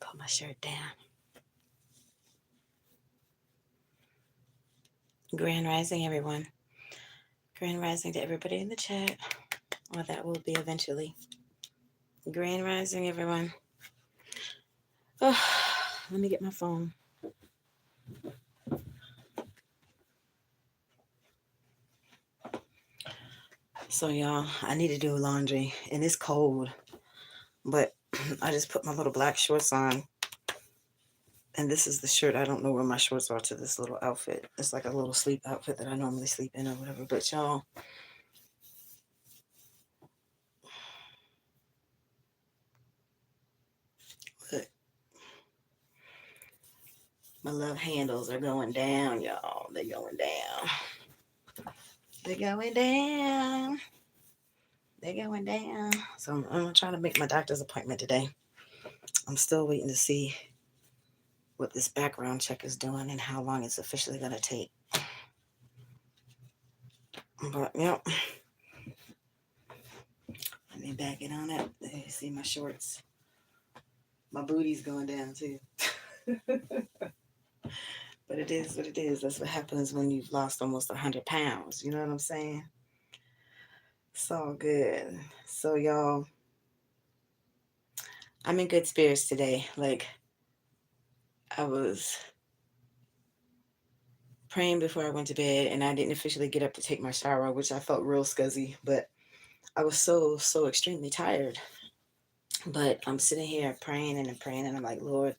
Put my shirt down. Grand rising, everyone. Grand rising to everybody in the chat. Well, that will be eventually. Grand rising, everyone. Oh, let me get my phone. So, y'all, I need to do laundry, and it's cold, but I just put my little black shorts on, and this is the shirt. I don't know where my shorts are to this little outfit. It's like a little sleep outfit that I normally sleep in or whatever, but y'all, look, my love handles are going down, y'all. They're going down. They're going down. They're going down. So I'm gonna try to make my doctor's appointment today. I'm still waiting to see what this background check is doing and how long it's officially gonna take. But yep. Let me back it on up. There you see my shorts. My booty's going down too. But it is what it is. That's what happens when you've lost almost 100 pounds. You know what I'm saying? It's all good. So y'all, I'm in good spirits today. Like I was praying before I went to bed and I didn't officially get up to take my shower, which I felt real scuzzy, but I was so extremely tired. But I'm sitting here praying and praying and I'm like, Lord,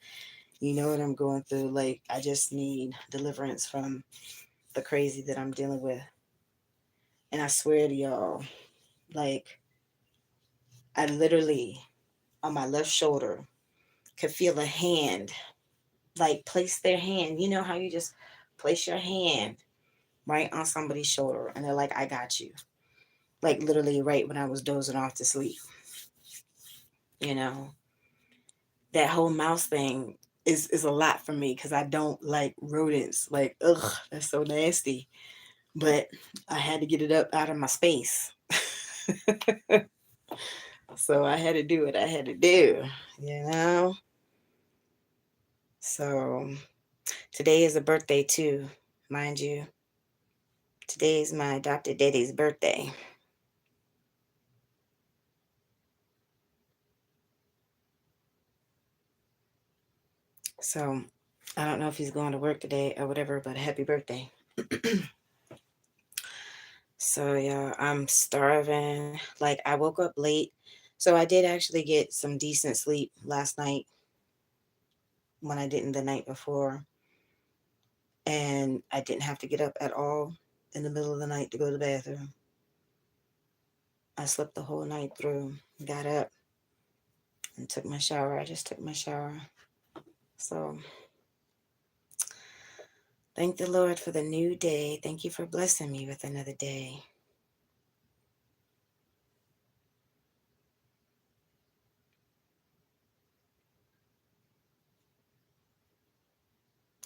you know what I'm going through. Like I just need deliverance from the crazy that I'm dealing with. And I swear to y'all, like I literally on my left shoulder could feel a hand, like place their hand. You know how you just place your hand right on somebody's shoulder and they're like, I got you. Like literally right when I was dozing off to sleep. You know, that whole mouse thing is a lot for me because I don't like rodents. Like, ugh, that's so nasty. But I had to get it up out of my space. So I had to do what I had to do, you know? So today is a birthday too, mind you. Today is my adopted daddy's birthday. So I don't know if he's going to work today or whatever, but happy birthday. So yeah, I'm starving. Like I woke up late. So I did actually get some decent sleep last night when I didn't the night before. And I didn't have to get up at all in the middle of the night to go to the bathroom. I slept the whole night through, got up and took my shower. I just took my shower. So thank the Lord for the new day. Thank you for blessing me with another day.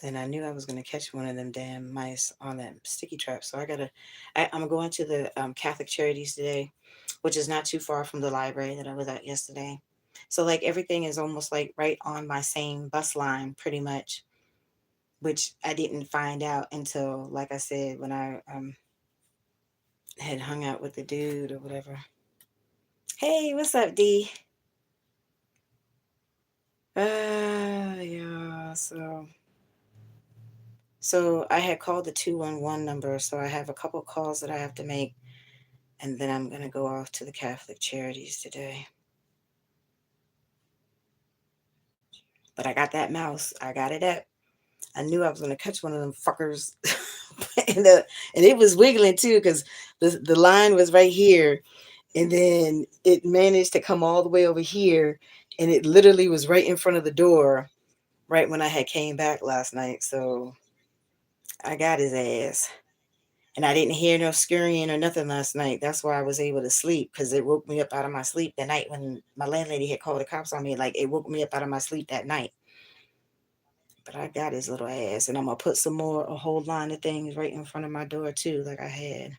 And I knew I was going to catch one of them damn mice on that sticky trap. So I'm going to the Catholic Charities today, which is not too far from the library that I was at yesterday. So like everything is almost like right on my same bus line, pretty much, which I didn't find out until, like I said, when I had hung out with the dude or whatever. Hey, what's up, D? Yeah. So I had called the 211 number, so I have a couple calls that I have to make, and then I'm gonna go off to the Catholic Charities today. But I got that mouse. I got it up. I knew I was gonna catch one of them fuckers, and it was wiggling too, because the line was right here, and then it managed to come all the way over here, and it literally was right in front of the door, right when I had came back last night. So I got his ass. And I didn't hear no scurrying or nothing last night. That's why I was able to sleep because it woke me up out of my sleep that night when my landlady had called the cops on me. Like it woke me up out of my sleep that night. But I got his little ass, and I'm gonna put some more a whole line of things right in front of my door too, like I had.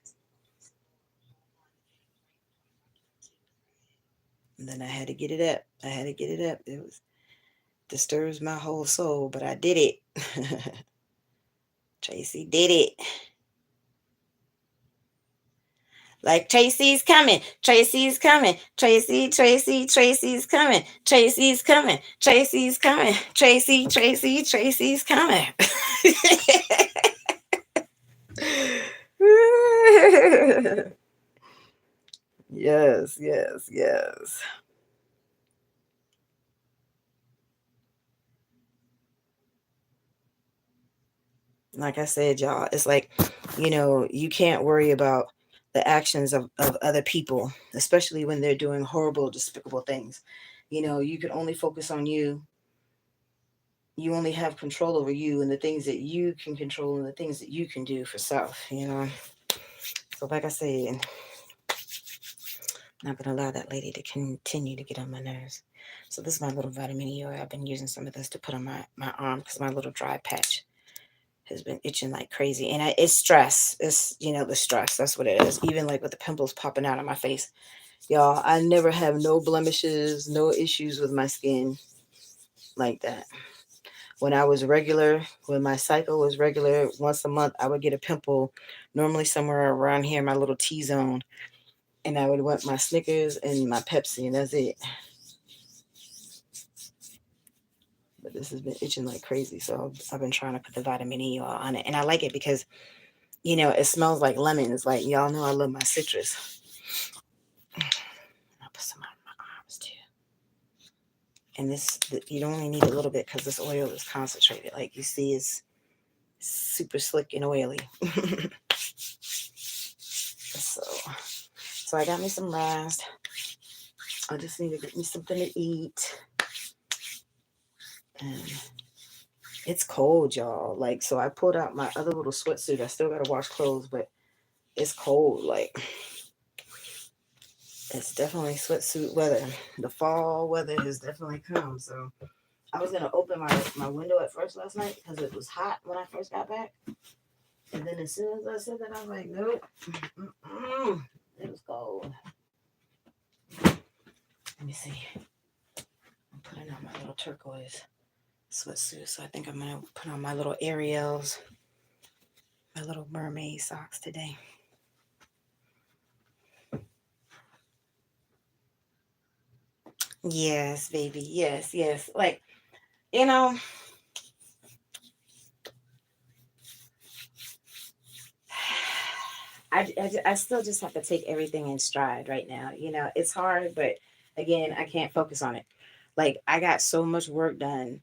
And then I had to get it up. I had to get it up. It was disturbs my whole soul, but I did it. Tracy did it. Like Tracy's coming, Tracy's coming, Tracy's coming, Tracy's coming, Tracy's coming, Tracy's coming. Yes, yes, yes. Like I said, y'all, it's like, you can't worry about the actions of other people, especially when they're doing horrible, despicable things. You can only focus on you. You only have control over you and the things that you can control and the things that you can do for self. So, like I said, I'm not going to allow that lady to continue to get on my nerves. So, this is my little vitamin E oil. I've been using some of this to put on my arm because my little dry patch has been itching like crazy. And it's stress. It's, the stress. That's what it is. Even like with the pimples popping out on my face. Y'all, I never have no blemishes, no issues with my skin like that. When I was regular, when my cycle was regular, once a month, I would get a pimple, normally somewhere around here, my little T zone. And I would want my Snickers and my Pepsi, and that's it. But this has been itching like crazy. So I've been trying to put the vitamin E oil on it. And I like it because, it smells like lemon. It's like, y'all know I love my citrus. I'll put some on my arms too. And you don't only need a little bit because this oil is concentrated. Like you see, it's super slick and oily. So I got me some rest. I just need to get me something to eat. And it's cold, y'all. Like, so I pulled out my other little sweatsuit. I still gotta wash clothes, but it's cold. Like, it's definitely sweatsuit weather. The fall weather has definitely come. So I was gonna open my window at first last night because it was hot when I first got back. And then as soon as I said that, I was like, nope. Mm-mm. It was cold. Let me see. I'm putting on my little turquoise sweatsuit. So I think I'm gonna put on my little Ariels, my little mermaid socks today. Yes, baby. Yes, yes. Like, you know, I still just have to take everything in stride right now. It's hard, but again, I can't focus on it. Like, I got so much work done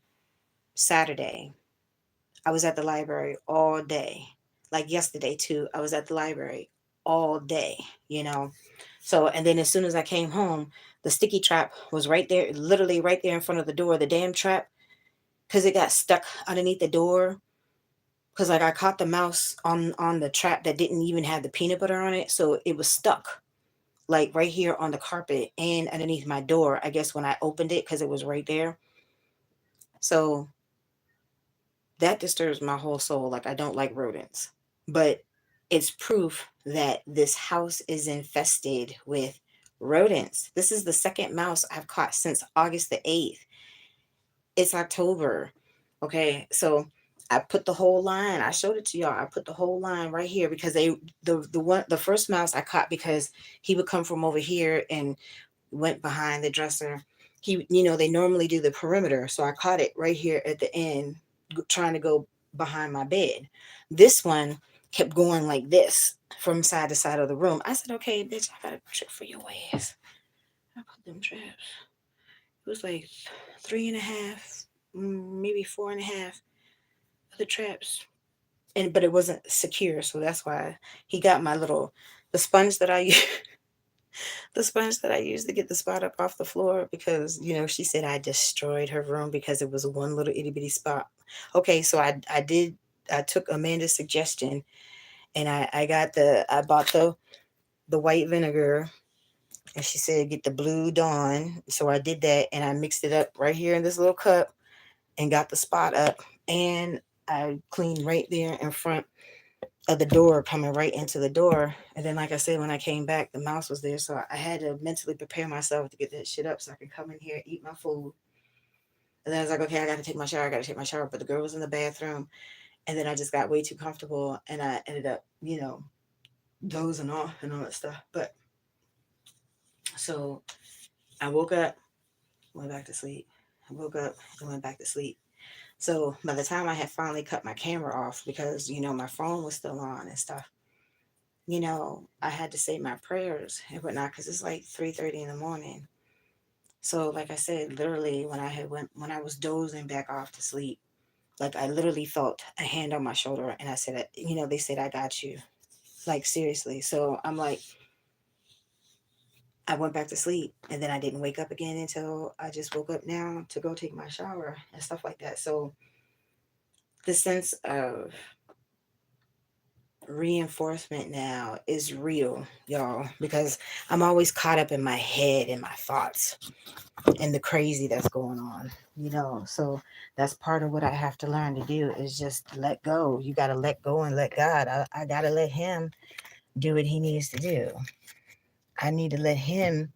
Saturday. I was at the library all day. Like yesterday, too, I was at the library all day, you know. So, and then as soon as I came home, the sticky trap was right there, literally right there in front of the door, the damn trap, because it got stuck underneath the door. Because like I caught the mouse on the trap that didn't even have the peanut butter on it, so it was stuck like right here on the carpet and underneath my door. I guess when I opened it, because it was right there. So that disturbs my whole soul. Like I don't like rodents, but it's proof that this house is infested with rodents. This is the second mouse I've caught since August the 8th. It's October. Okay, so I put the whole line. I showed it to y'all. I put the whole line right here because the first mouse I caught because he would come from over here and went behind the dresser. They normally do the perimeter, so I caught it right here at the end, trying to go behind my bed. This one kept going like this from side to side of the room. I said, "Okay, bitch, I got a trick for your ass." I put them traps. It was like three and a half, maybe four and a half of the traps, but it wasn't secure, so that's why he got my little the sponge that I use. The sponge that I used to get the spot up off the floor because she said I destroyed her room because it was one little itty bitty spot. Okay, so I took Amanda's suggestion and I bought the white vinegar and she said get the blue Dawn. So I did that and I mixed it up right here in this little cup and got the spot up and I cleaned right there in front of the door coming right into the door. And then, like I said, when I came back, the mouse was there. So I had to mentally prepare myself to get that shit up so I could come in here, eat my food. And then I was like, okay, I got to take my shower. I got to take my shower. But the girl was in the bathroom. And then I just got way too comfortable and I ended up, dozing off and all that stuff. But so I woke up, went back to sleep. I woke up and went back to sleep. So by the time I had finally cut my camera off, because, my phone was still on and stuff, I had to say my prayers and whatnot because it's like 3:30 in the morning. So like I said, literally when I was dozing back off to sleep, like I literally felt a hand on my shoulder and I said, they said I got you. Like seriously. So I'm like, I went back to sleep and then I didn't wake up again until I just woke up now to go take my shower and stuff like that. So the sense of reinforcement now is real, y'all, because I'm always caught up in my head and my thoughts and the crazy that's going on. So that's part of what I have to learn to do is just let go. You got to let go and let God. I got to let Him do what He needs to do. I need to let Him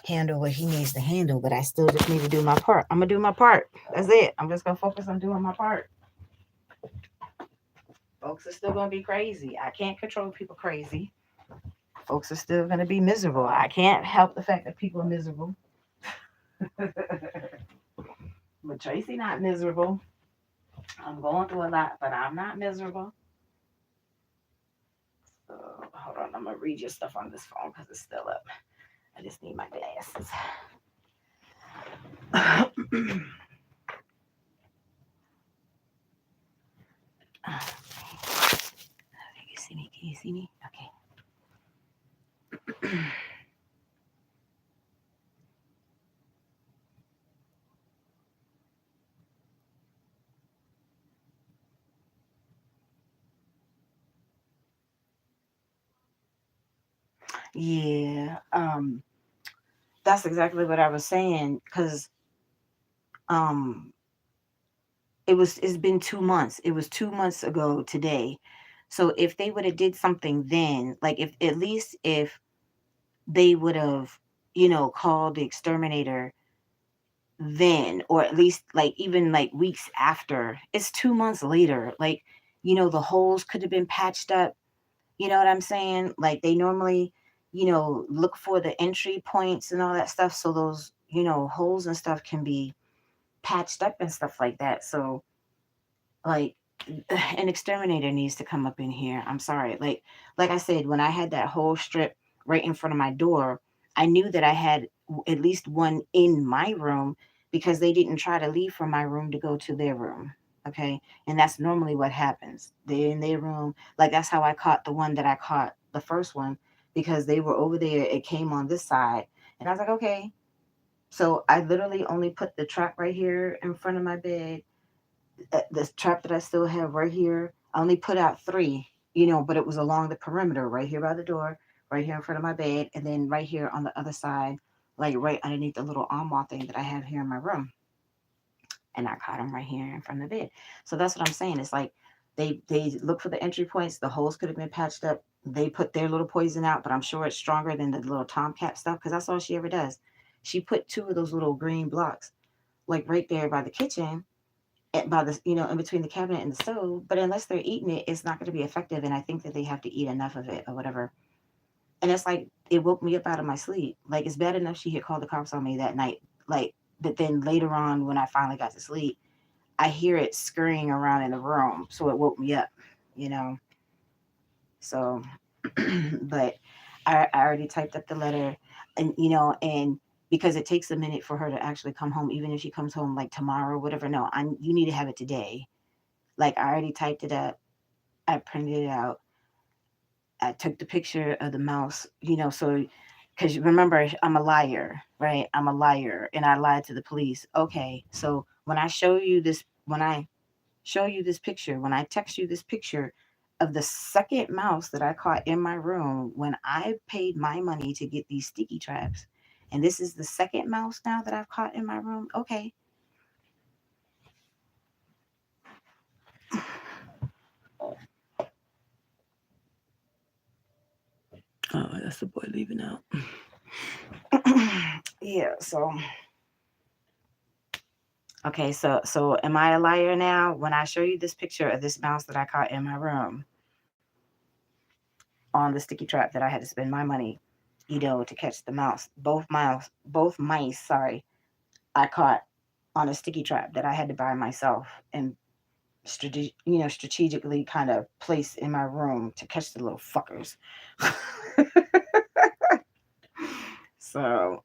handle what He needs to handle, but I still just need to do my part. I'm going to do my part. That's it. I'm just going to focus on doing my part. Folks are still going to be crazy. I can't control people crazy. Folks are still going to be miserable. I can't help the fact that people are miserable. But Tracy not miserable. I'm going through a lot, but I'm not miserable. So hold on, I'm gonna read your stuff on this phone because it's still up. I just need my glasses. Can you see me? Can you see me? Okay. Yeah. That's exactly what I was saying because um it's been 2 months. It was 2 months ago today. So if they would have did something then, like if at least if they would have, called the exterminator then, or at least like even like weeks after, it's 2 months later. Like, the holes could have been patched up. You know what I'm saying? Like they normally, look for the entry points and all that stuff. So those, holes and stuff can be patched up and stuff like that. So like an exterminator needs to come up in here. I'm sorry. Like I said, when I had that whole strip right in front of my door, I knew that I had at least one in my room because they didn't try to leave from my room to go to their room. Okay. And that's normally what happens. They're in their room. Like that's how I caught the one that I caught the first one because they were over there. It came on this side. And I was like, okay. So I literally only put the trap right here in front of my bed, the trap that I still have right here. I only put out three, but it was along the perimeter, right here by the door, right here in front of my bed, and then right here on the other side, like right underneath the little armoire thing that I have here in my room. And I caught them right here in front of the bed. So that's what I'm saying. It's like they look for the entry points. The holes could have been patched up. They put their little poison out, but I'm sure it's stronger than the little tomcat stuff because that's all she ever does. She put two of those little green blocks like right there by the kitchen by the in between the cabinet and the stove, but unless they're eating it, it's not going to be effective, and I think that they have to eat enough of it or whatever. And it's like it woke me up out of my sleep. Like it's bad enough she had called the cops on me that night, like, but then later on when I finally got to sleep, I hear it scurrying around in the room, so it woke me up, you know. So but I already typed up the letter, and and because it takes a minute for her to actually come home, even if she comes home like tomorrow or whatever. No, you need to have it today. Like I already typed it up, I printed it out, I took the picture of the mouse, so because remember, I'm a liar, right? I'm a liar, and I lied to the police. Okay, so when I show you this picture, when I text you this picture of the second mouse that I caught in my room when I paid my money to get these sticky traps, and this is the second mouse now that I've caught in my room. Okay, Oh, that's the boy leaving out. Yeah, so okay, so am I a liar now? When I show you this picture of this mouse that I caught in my room on the sticky trap that I had to spend my money, to catch the mouse, both mice, sorry, I caught on a sticky trap that I had to buy myself and strategically kind of place in my room to catch the little fuckers. So,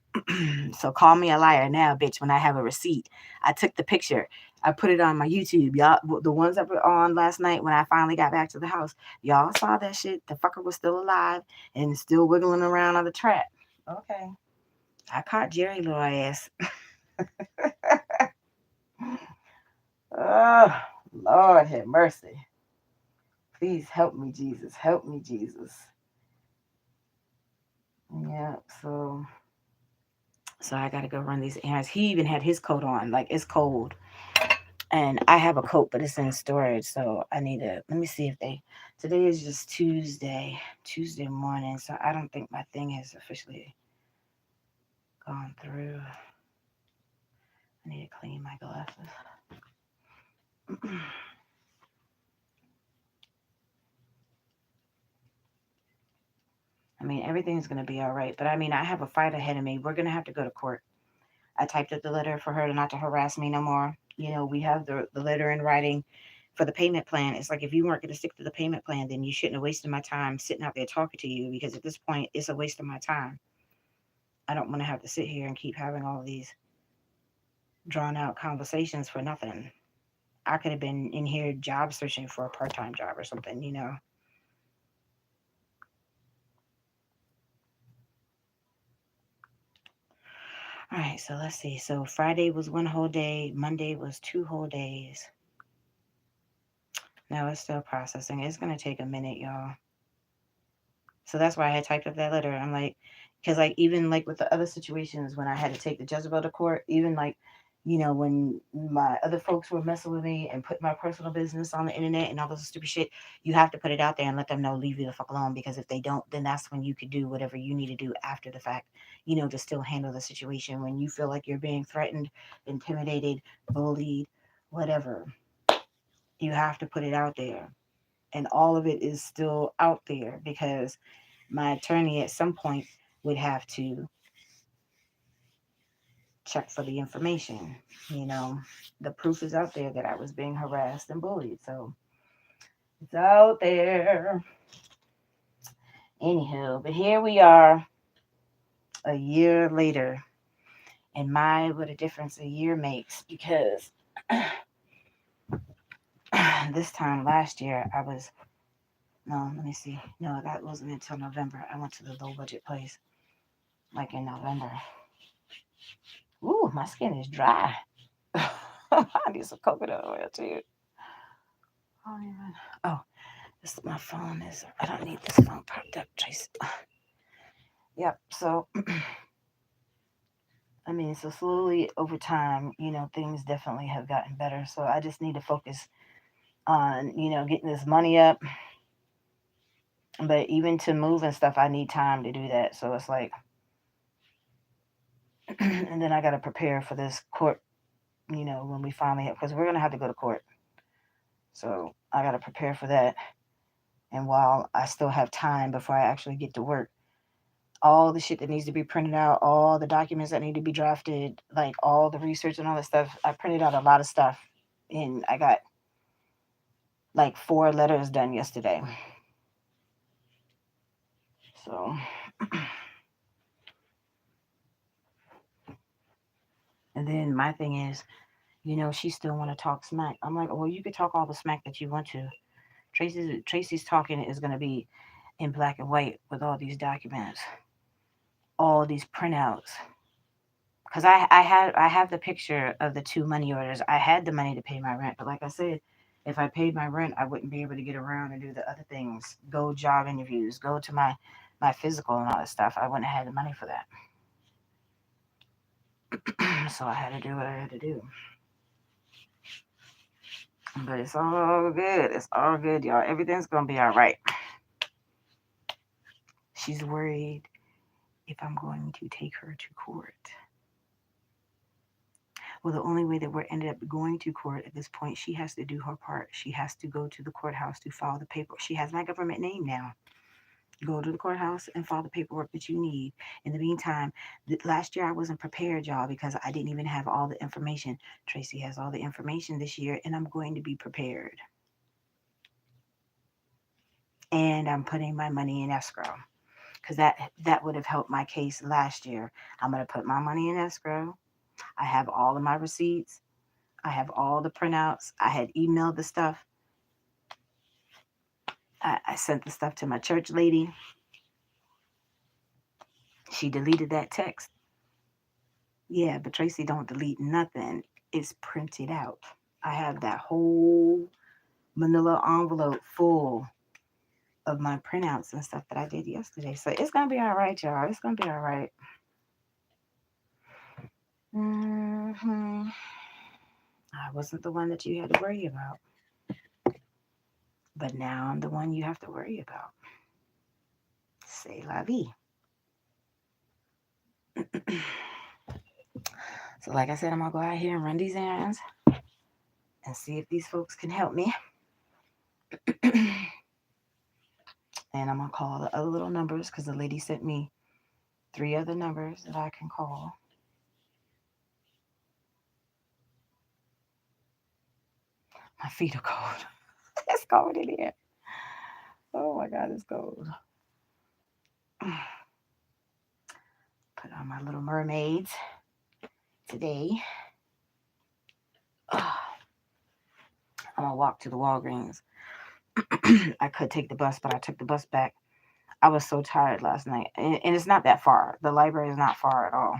so call me a liar now, bitch. When I have a receipt, I took the picture. I put it on my YouTube, y'all. The ones that were on last night when I finally got back to the house, y'all saw that shit. The fucker was still alive and still wiggling around on the trap. Okay, I caught Jerry little ass. Oh, Lord have mercy. Please help me, Jesus. Help me, Jesus. Yeah. So I gotta go run these errands. He even had his coat on. Like it's cold. And I have a coat, but it's in storage. So I need to let me see if they today is just Tuesday morning. So I don't think my thing has officially gone through. I need to clean my glasses. I mean, everything's gonna be all right. But I mean, I have a fight ahead of me. We're gonna have to go to court. I typed up the letter for her not to harass me no more. We have the letter in writing for the payment plan. It's like if you weren't going to stick to the payment plan, then you shouldn't have wasted my time sitting out there talking to you because at this point, it's a waste of my time. I don't want to have to sit here and keep having all these drawn out conversations for nothing. I could have been in here job searching for a part time job or something. All right, so let's see. So Friday was one whole day, Monday was 2 whole days. Now it's still processing. It's going to take a minute, y'all. So that's why I had typed up that letter. I'm like, because like even like with the other situations when I had to take the Jezebel to court, even like, when my other folks were messing with me and put my personal business on the internet and all this stupid shit, you have to put it out there and let them know, leave you the fuck alone. Because if they don't, then that's when you could do whatever you need to do after the fact, to still handle the situation when you feel like you're being threatened, intimidated, bullied, whatever. You have to put it out there. And all of it is still out there because my attorney at some point would have to check for the information. You know, the proof is out there that I was being harassed and bullied. So it's out there. Anywho, but here we are a year later. And my, what a difference a year makes because this time last year I was, no, let me see. No, that wasn't until November. I went to the low budget place like in November. Ooh, my skin is dry. I need some coconut oil too. Oh, even. Oh, this my phone is. I don't need this phone propped up, Tracy. Yep. So, I mean, so slowly over time, things definitely have gotten better. So I just need to focus on, getting this money up. But even to move and stuff, I need time to do that. So it's like, and then I got to prepare for this court. When we finally have, because we're gonna have to go to court. So I got to prepare for that. And while I still have time before I actually get to work, all the shit that needs to be printed out, all the documents that need to be drafted, like all the research and all that stuff. I printed out a lot of stuff and I got like 4 letters done yesterday. So, and then my thing is, she still want to talk smack. I'm like, well, you could talk all the smack that you want to. Tracy's talking is going to be in black and white with all these documents, all these printouts. Because I have the picture of the 2 money orders. I had the money to pay my rent, but like I said, if I paid my rent, I wouldn't be able to get around and do the other things, go job interviews, go to my physical and all that stuff. I wouldn't have had the money for that. So I had to do what I had to do. But it's all good. It's all good, y'all. Everything's gonna be all right. She's worried if I'm going to take her to court. Well, the only way that we're ended up going to court at this point, she has to do her part. She has to go to the courthouse to file the paper. She has my government name now. Go to the courthouse and file the paperwork that you need. In the meantime, last year I wasn't prepared, y'all, because I didn't even have all the information. Tracy has all the information this year, and I'm going to be prepared. And I'm putting my money in escrow because that would have helped my case last year. I'm going to put my money in escrow. I have all of my receipts. I have all the printouts. I had emailed the stuff. I sent the stuff to my church lady. She deleted that text. Yeah, but Tracy don't delete nothing. It's printed out. I have that whole manila envelope full of my printouts and stuff that I did yesterday. So it's gonna be all right, y'all. It's gonna be all right. I wasn't the one that you had to worry about, but now I'm the one you have to worry about. C'est la vie. So, like I said, I'm gonna go out here and run these errands and see if these folks can help me. And I'm gonna call the other little numbers because the lady sent me 3 other numbers that I can call. My feet are cold. It's cold in here. Oh my God, it's cold. Put on my little mermaids today. I'm gonna walk to the Walgreens. I could take the bus, but I took the bus back. I was so tired last night, and it's not that far. The library is not far at all,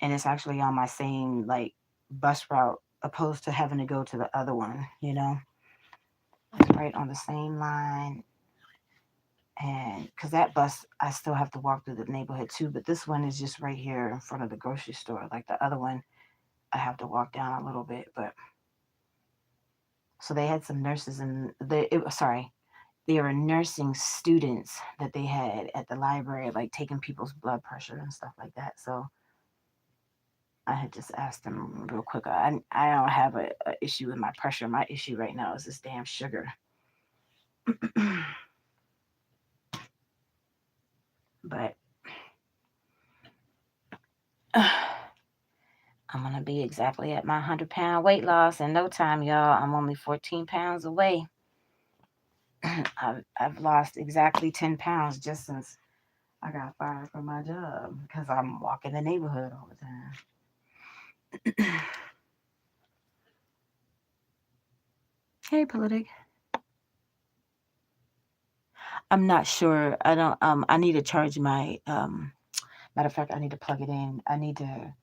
and it's actually on my same like bus route, opposed to having to go to the other one. It's right on the same line. And because that bus, I still have to walk through the neighborhood too, but this one is just right here in front of the grocery store. Like the other one, I have to walk down a little bit. But so they had some nurses, and they were nursing students that they had at the library, like taking people's blood pressure and stuff like that. So I had just asked them real quick. I don't have a issue with my pressure. My issue right now is this damn sugar. But I'm gonna be exactly at my 100-pound weight loss in no time, y'all. I'm only 14 pounds away. I've lost exactly 10 pounds just since I got fired from my job because I'm walking the neighborhood all the time. Hey, Politic. I'm not sure. I don't. I need to charge my. Matter of fact, I need to plug it in. I need to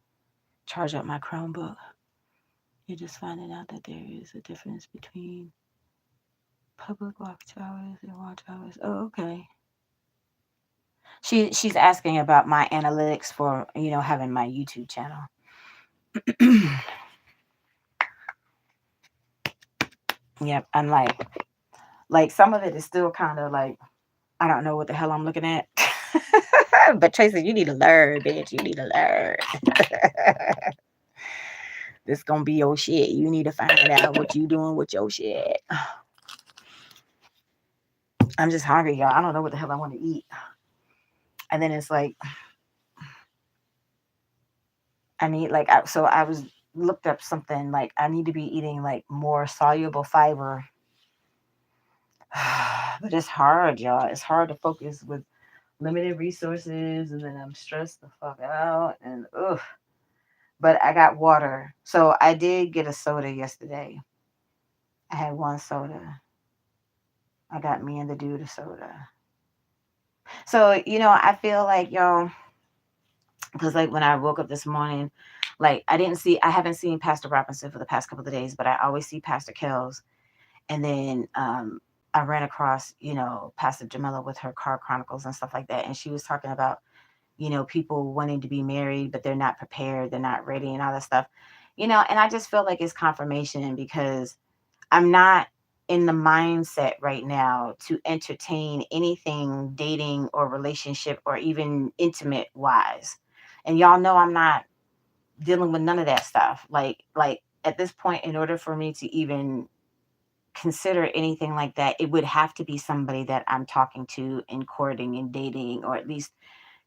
charge up my Chromebook. You're just finding out that there is a difference between public watch hours and watch hours. Oh, okay. She's asking about my analytics for having my YouTube channel. Yep, I'm like some of it is still kind of like I don't know what the hell I'm looking at. But Tracy, you need to learn, bitch. You need to learn. This gonna be your shit. You need to find out what you doing with your shit. I'm just hungry, y'all. I don't know what the hell I want to eat. And then it's like I need so I was looked up something like I need to be eating like more soluble fiber. But it's hard, y'all. It's hard to focus with limited resources, and then I'm stressed the fuck out, and ugh. But I got water, so I did get a soda yesterday. I had one soda. I got me and the dude a soda. So I feel like y'all, because like when I woke up this morning, like I haven't seen Pastor Robinson for the past couple of days, but I always see Pastor Kells, and then I ran across Pastor Jamila with her car chronicles and stuff like that, and she was talking about people wanting to be married, but they're not prepared, they're not ready, and all that stuff. And I just feel like it's confirmation because I'm not. in the mindset right now to entertain anything dating or relationship or even intimate wise. And y'all know I'm not dealing with none of that stuff. Like at this point, in order for me to even consider anything like that, it would have to be somebody that I'm talking to and courting and dating, or at least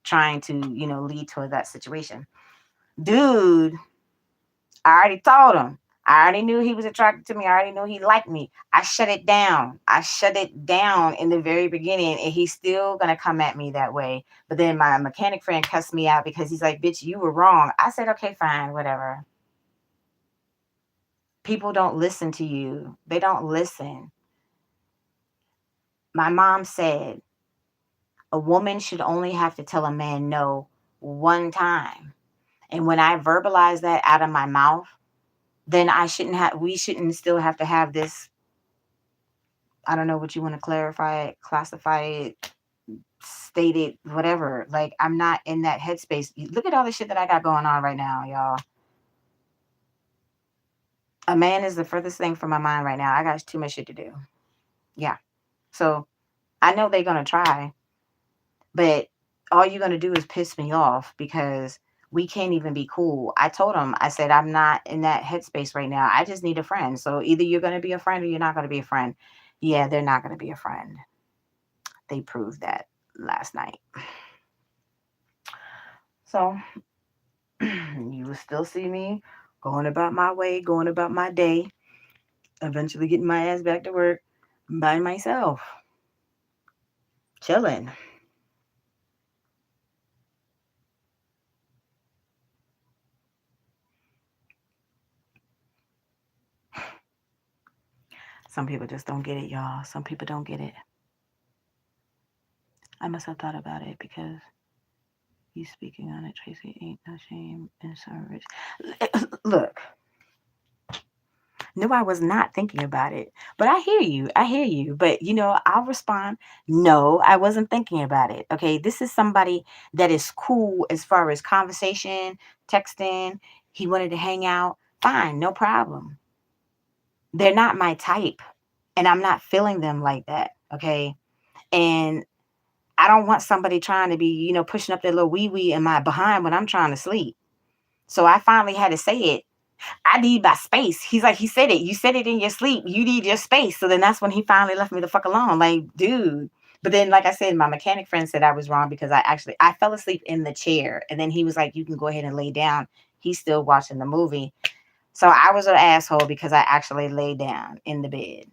trying to, lead toward that situation. Dude, I already told him. I already knew he was attracted to me. I already knew he liked me. I shut it down. I shut it down in the very beginning, and he's still gonna come at me that way. But then my mechanic friend cussed me out because he's like, "Bitch, you were wrong." I said, "Okay, fine, whatever." People don't listen to you. They don't listen. My mom said a woman should only have to tell a man no one time. And when I verbalize that out of my mouth, then we shouldn't still have to have this. I don't know what you want to clarify it, classify it, state it, whatever. Like, I'm not in that headspace. Look at all the shit that I got going on right now, y'all. A man is the furthest thing from my mind right now. I got too much shit to do. Yeah. So I know they're going to try, but all you're going to do is piss me off because we can't even be cool. I told him, I said, I'm not in that headspace right now. I just need a friend. So either you're going to be a friend or you're not going to be a friend. Yeah, they're not going to be a friend. They proved that last night. So you will still see me going about my way, going about my day, eventually getting my ass back to work by myself, chilling. Some people just don't get it, y'all. Some people don't get it. I must have thought about it because you speaking on it, Tracy. Ain't no shame in service. Look, no, I was not thinking about it. But I hear you. I hear you. But, I'll respond. No, I wasn't thinking about it. Okay. This is somebody that is cool as far as conversation, texting. He wanted to hang out. Fine. No problem. They're not my type. And I'm not feeling them like that. Okay. And I don't want somebody trying to be, pushing up their little wee wee in my behind when I'm trying to sleep. So I finally had to say it. I need my space. He's like, he said it. You said it in your sleep. You need your space. So then that's when he finally left me the fuck alone. Like, dude. But then, like I said, my mechanic friend said I was wrong because I fell asleep in the chair. And then he was like, you can go ahead and lay down. He's still watching the movie. So I was an asshole because I actually lay down in the bed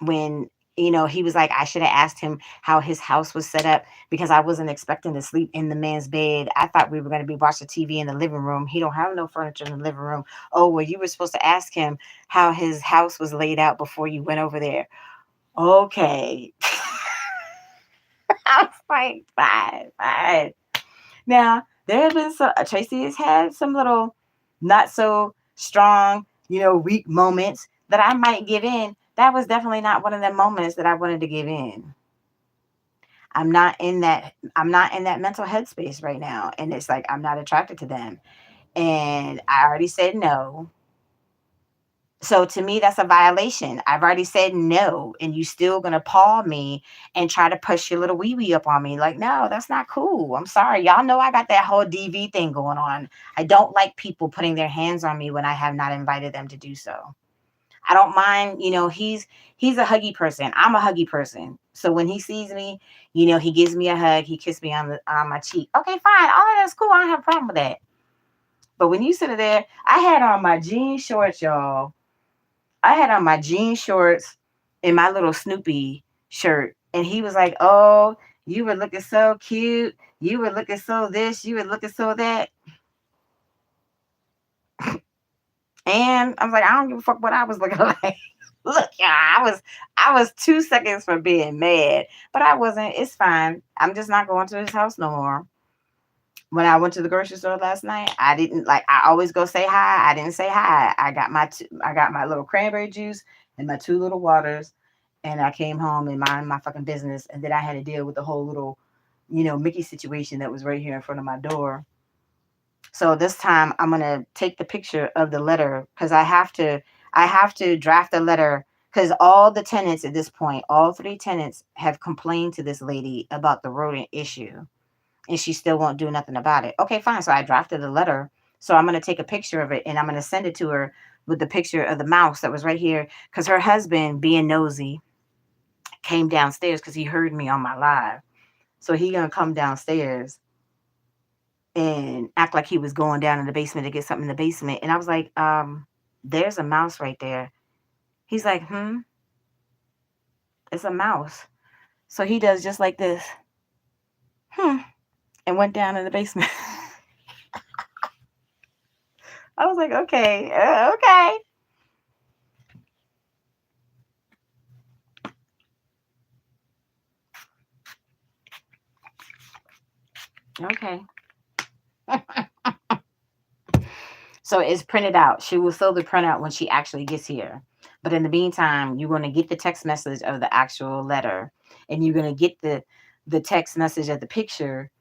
when he was like, I should have asked him how his house was set up because I wasn't expecting to sleep in the man's bed. I thought we were going to be watching TV in the living room. He don't have no furniture in the living room. Oh, well, you were supposed to ask him how his house was laid out before you went over there. Okay. I was like, fine, fine. Now, there have been some, Tracy has had some little not so strong, weak moments that I might give in. That was definitely not one of the moments that I wanted to give in. I'm not in that mental headspace right now. And it's like I'm not attracted to them. And I already said no. So to me, that's a violation. I've already said no, and you still gonna paw me and try to push your little wee wee up on me. Like, no, that's not cool. I'm sorry. Y'all know I got that whole DV thing going on. I don't like people putting their hands on me when I have not invited them to do so. I don't mind, he's a huggy person. I'm a huggy person. So when he sees me, he gives me a hug, he kissed me on my cheek. Okay, fine. All that's cool. I don't have a problem with that. But when you sit there, I had on my jean shorts, y'all. I had on my jean shorts and my little Snoopy shirt. And he was like, oh, you were looking so cute. You were looking so this. You were looking so that. And I was like, I don't give a fuck what I was looking like. Look, yeah, I was 2 seconds from being mad, but I wasn't. It's fine. I'm just not going to his house no more. When I went to the grocery store last night, I didn't like. I always go say hi. I didn't say hi. I got my little cranberry juice and my 2 little waters, and I came home and minded my fucking business. And then I had to deal with the whole little, Mickey situation that was right here in front of my door. So this time I'm gonna take the picture of the letter because I have to draft a letter Because all the tenants at this point, all three tenants have complained to this lady about the rodent issue, and she still won't do nothing about it. Okay, fine. So I drafted a letter. So I'm going to take a picture of it and I'm going to send it to her with the picture of the mouse that was right here. Because her husband, being nosy, came downstairs because he heard me on my live. So he going to come downstairs and act like he was going down in the basement to get something in the basement. And I was like, there's a mouse right there. He's like, it's a mouse. So he does just like this, and went down in the basement. I was like, okay, okay. So it's printed out. She will fill the printout when she actually gets here. But in the meantime, you're going to get the text message of the actual letter, and you're going to get the text message of the picture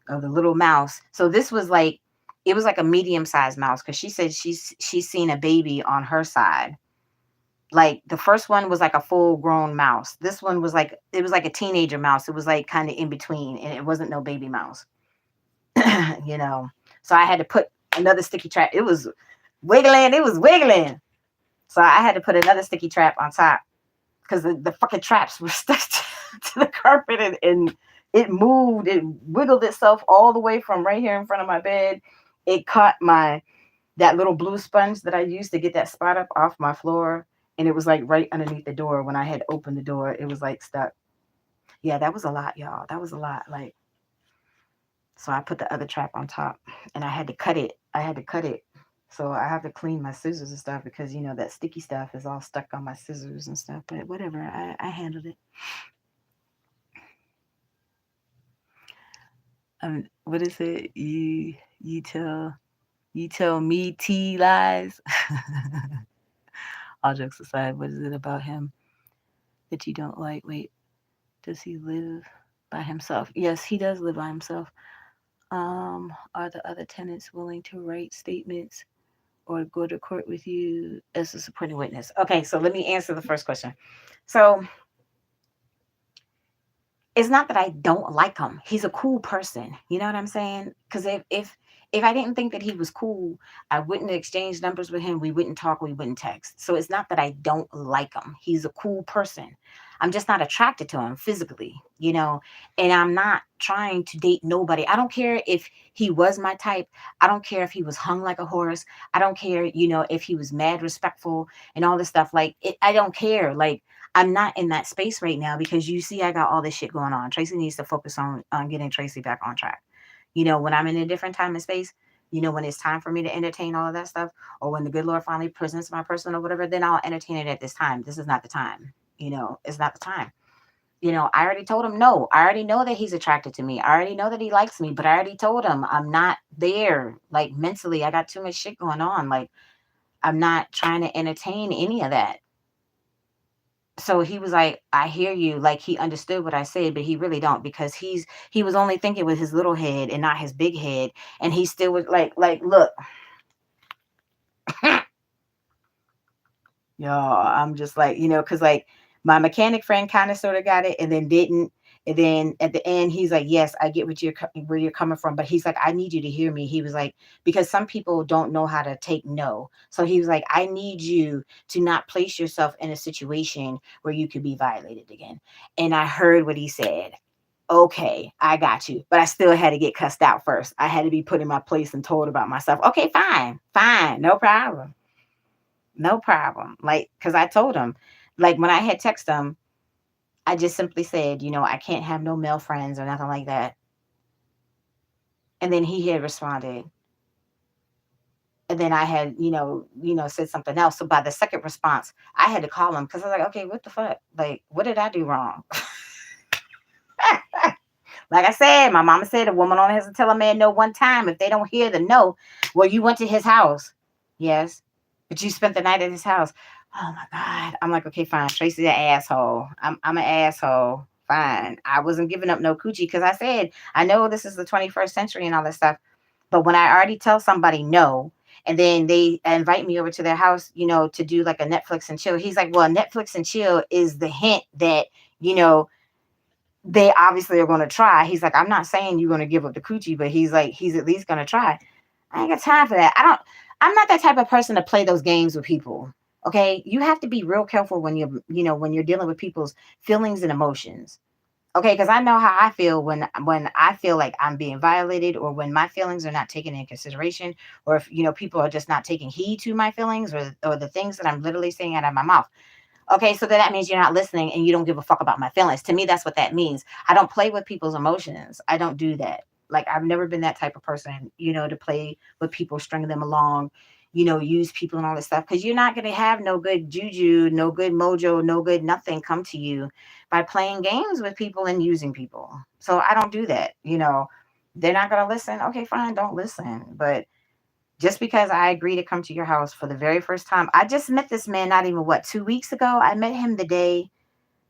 of the little mouse. So this was like, it was like a medium sized mouse because she said she's seen a baby on her side. Like the first one was like a full grown mouse. This one was like, it was like a teenager mouse. It was like kind of in between, and it wasn't no baby mouse. you know. So I had to put another sticky trap. It was wiggling. It was wiggling. So I had to put another sticky trap on top because the fucking traps were stuck to the carpet, and it moved. It wiggled itself all the way from right here in front of my bed. It caught that little blue sponge that I used to get that spot up off my floor. And it was like right underneath the door. When I had opened the door, it was like stuck. Yeah, that was a lot, y'all. That was a lot. Like, so I put the other trap on top and I had to cut it. So I have to clean my scissors and stuff because, that sticky stuff is all stuck on my scissors and stuff. But whatever, I handled it. What is it? You tell me T lies. All jokes aside, what is it about him that you don't like? Wait, does he live by himself? Yes, he does live by himself. Are the other tenants willing to write statements or go to court with you as a supporting witness? Okay, so let me answer the first question. So it's not that I don't like him. He's a cool person. You know what I'm saying? Because if I didn't think that he was cool, I wouldn't exchange numbers with him. We wouldn't talk. We wouldn't text. So it's not that I don't like him. He's a cool person. I'm just not attracted to him physically. And I'm not trying to date nobody. I don't care if he was my type. I don't care if he was hung like a horse. I don't care, if he was mad respectful and all this stuff. Like, I don't care. Like, I'm not in that space right now because you see I got all this shit going on. Tracy needs to focus on getting Tracy back on track. When I'm in a different time and space, when it's time for me to entertain all of that stuff, or when the good Lord finally presents my person or whatever, then I'll entertain it at this time. This is not the time. It's not the time. I already told him no. I already know that he's attracted to me. I already know that he likes me, but I already told him I'm not there. Like, mentally, I got too much shit going on. Like, I'm not trying to entertain any of that. So he was like, I hear you. Like, he understood what I said, but he really don't, because he was only thinking with his little head and not his big head. And he still was like, look, y'all, I'm just like, because like my mechanic friend kind of sort of got it and then didn't. And then at the end, he's like, yes, I get where you're coming from. But he's like, I need you to hear me. He was like, because some people don't know how to take no. So he was like, I need you to not place yourself in a situation where you could be violated again. And I heard what he said. Okay, I got you. But I still had to get cussed out first. I had to be put in my place and told about myself. Okay, fine, no problem. No problem. Like, because I told him, like, when I had texted him, I just simply said, I can't have no male friends or nothing like that. And then he had responded. And then I had, said something else. So by the second response, I had to call him because I was like, okay, what the fuck? Like, what did I do wrong? Like I said, my mama said a woman only has to tell a man no one time. If they don't hear the no, well, you went to his house. Yes. But you spent the night at his house. Oh my God. I'm like, okay, fine. Tracy's an asshole. I'm an asshole. Fine. I wasn't giving up no coochie because I said, I know this is the 21st century and all this stuff. But when I already tell somebody no, And then they invite me over to their house, to do like a Netflix and chill. He's like, well, Netflix and chill is the hint that, you know, they obviously are going to try. He's like, I'm not saying you're going to give up the coochie, but he's like, he's at least going to try. I ain't got time for that. I'm not that type of person to play those games with people. Okay. You have to be real careful when when you're dealing with people's feelings and emotions. Okay. Cause I know how I feel when I feel like I'm being violated, or when my feelings are not taken in consideration, or if, people are just not taking heed to my feelings, or the things that I'm literally saying out of my mouth. Okay, so then that means you're not listening and you don't give a fuck about my feelings. To me, that's what that means. I don't play with people's emotions. I don't do that. Like, I've never been that type of person, to play with people, string them along, use people and all this stuff. Because you're not going to have no good juju, no good mojo, no good nothing come to you by playing games with people and using people. So I don't do that. They're not going to listen. Okay, fine, don't listen. But just because I agree to come to your house for the very first time. I just met this man not even 2 weeks ago. I met him the day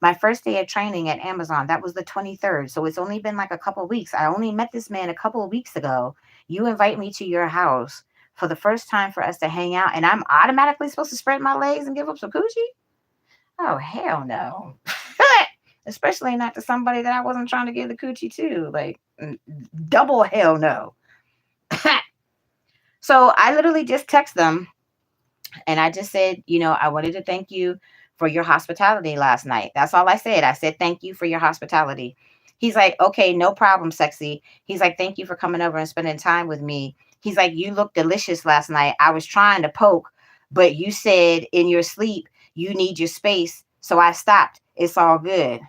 my first day of training at Amazon. That was the 23rd. So it's only been like a couple of weeks. I only met this man a couple of weeks ago. You invite me to your house for the first time for us to hang out, and I'm automatically supposed to spread my legs and give up some coochie? Oh, hell no. Especially not to somebody that I wasn't trying to give the coochie to. Like, double hell no. So I literally just text them. And I just said, I wanted to thank you for your hospitality last night. That's all I said. I said, thank you for your hospitality. He's like, okay, no problem, sexy. He's like, thank you for coming over and spending time with me. He's like, you looked delicious last night. I was trying to poke, but you said in your sleep, you need your space. So I stopped. It's all good.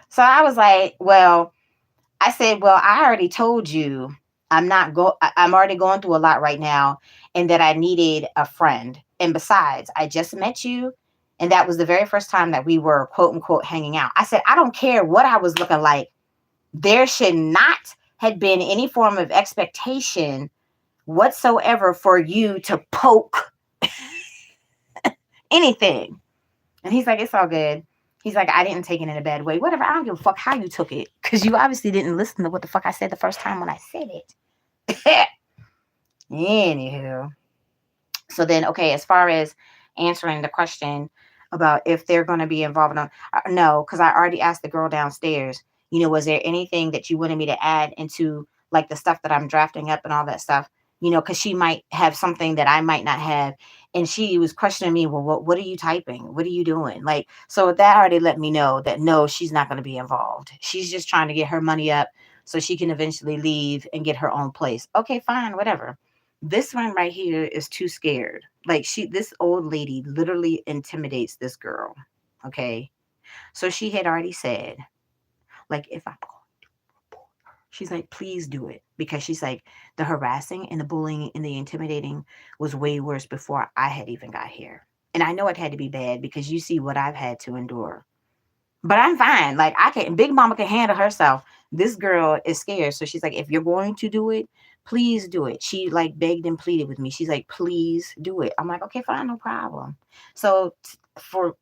So I was like, well, I said, well, I already told you I'm already going through a lot right now, and that I needed a friend. And besides, I just met you, and that was the very first time that we were quote unquote hanging out. I said, I don't care what I was looking like. There should not have been any form of expectation whatsoever for you to poke anything. And he's like, it's all good. He's like, I didn't take it in a bad way. Whatever. I don't give a fuck how you took it. Because you obviously didn't listen to what the fuck I said the first time when I said it. Anywho. So then, okay, as far as answering the question about if they're going to be involved, no, because I already asked the girl downstairs, was there anything that you wanted me to add into like the stuff that I'm drafting up and all that stuff? Because she might have something that I might not have. And she was questioning me, well, what are you typing? What are you doing? Like, so that already let me know that no, she's not going to be involved. She's just trying to get her money up so she can eventually leave and get her own place. Okay, fine, whatever. This one right here is too scared. Like, this old lady literally intimidates this girl. Okay. So she had already said, like, if I'm going to report her, she's like, please do it. Because she's like, the harassing and the bullying and the intimidating was way worse before I had even got here. And I know it had to be bad because you see what I've had to endure. But I'm fine. Like, Big Mama can handle herself. This girl is scared. So she's like, if you're going to do it, please do it. She like begged and pleaded with me. She's like, please do it. I'm like, okay, fine, no problem. So for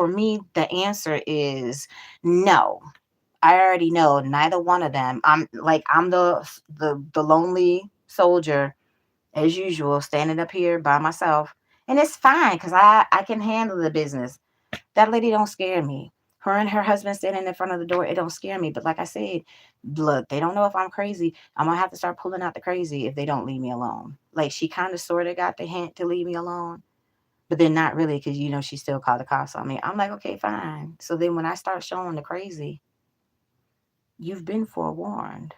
me, the answer is no. I already know neither one of them. I'm the lonely soldier as usual, standing up here by myself. And it's fine because I can handle the business. That lady don't scare me. Her and her husband standing in front of the door, it don't scare me. But like I said, look, they don't know if I'm crazy. I'm gonna have to start pulling out the crazy if they don't leave me alone. Like, she kind of sort of got the hint to leave me alone, but then not really, because she still called the cops on me. I'm like, okay, fine. So then when I start showing the crazy, you've been forewarned.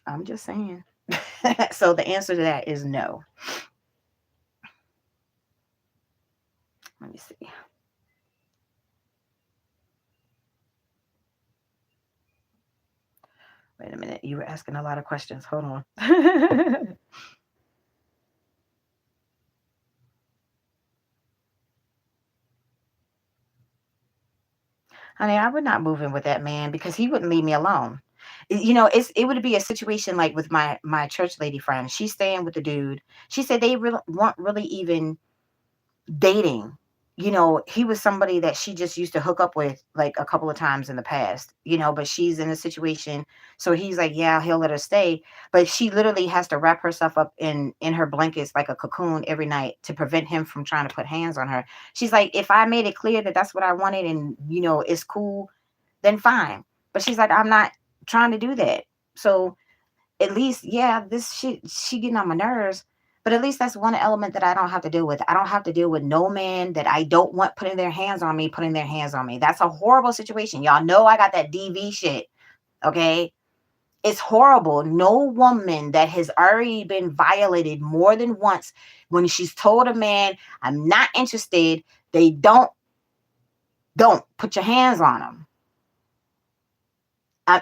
I'm just saying. So the answer to that is no. Let me see. Wait a minute. You were asking a lot of questions. Hold on. Honey, I would not move in with that man because he wouldn't leave me alone. It would be a situation like with my church lady friend. She's staying with the dude. She said they really weren't really even dating. he was somebody that she just used to hook up with like a couple of times in the past, but she's in a situation. So he's like, yeah, he'll let her stay. But she literally has to wrap herself up in her blankets like a cocoon every night to prevent him from trying to put hands on her. She's like, if I made it clear that that's what I wanted and, it's cool, then fine. But she's like, I'm not trying to do that. So at least, yeah, this shit, she getting on my nerves. But at least that's one element that I don't have to deal with. I don't have to deal with no man that I don't want putting their hands on me. That's a horrible situation. Y'all know I got that DV shit. Okay. It's horrible. No woman that has already been violated more than once, when she's told a man, I'm not interested, they don't put your hands on them. I,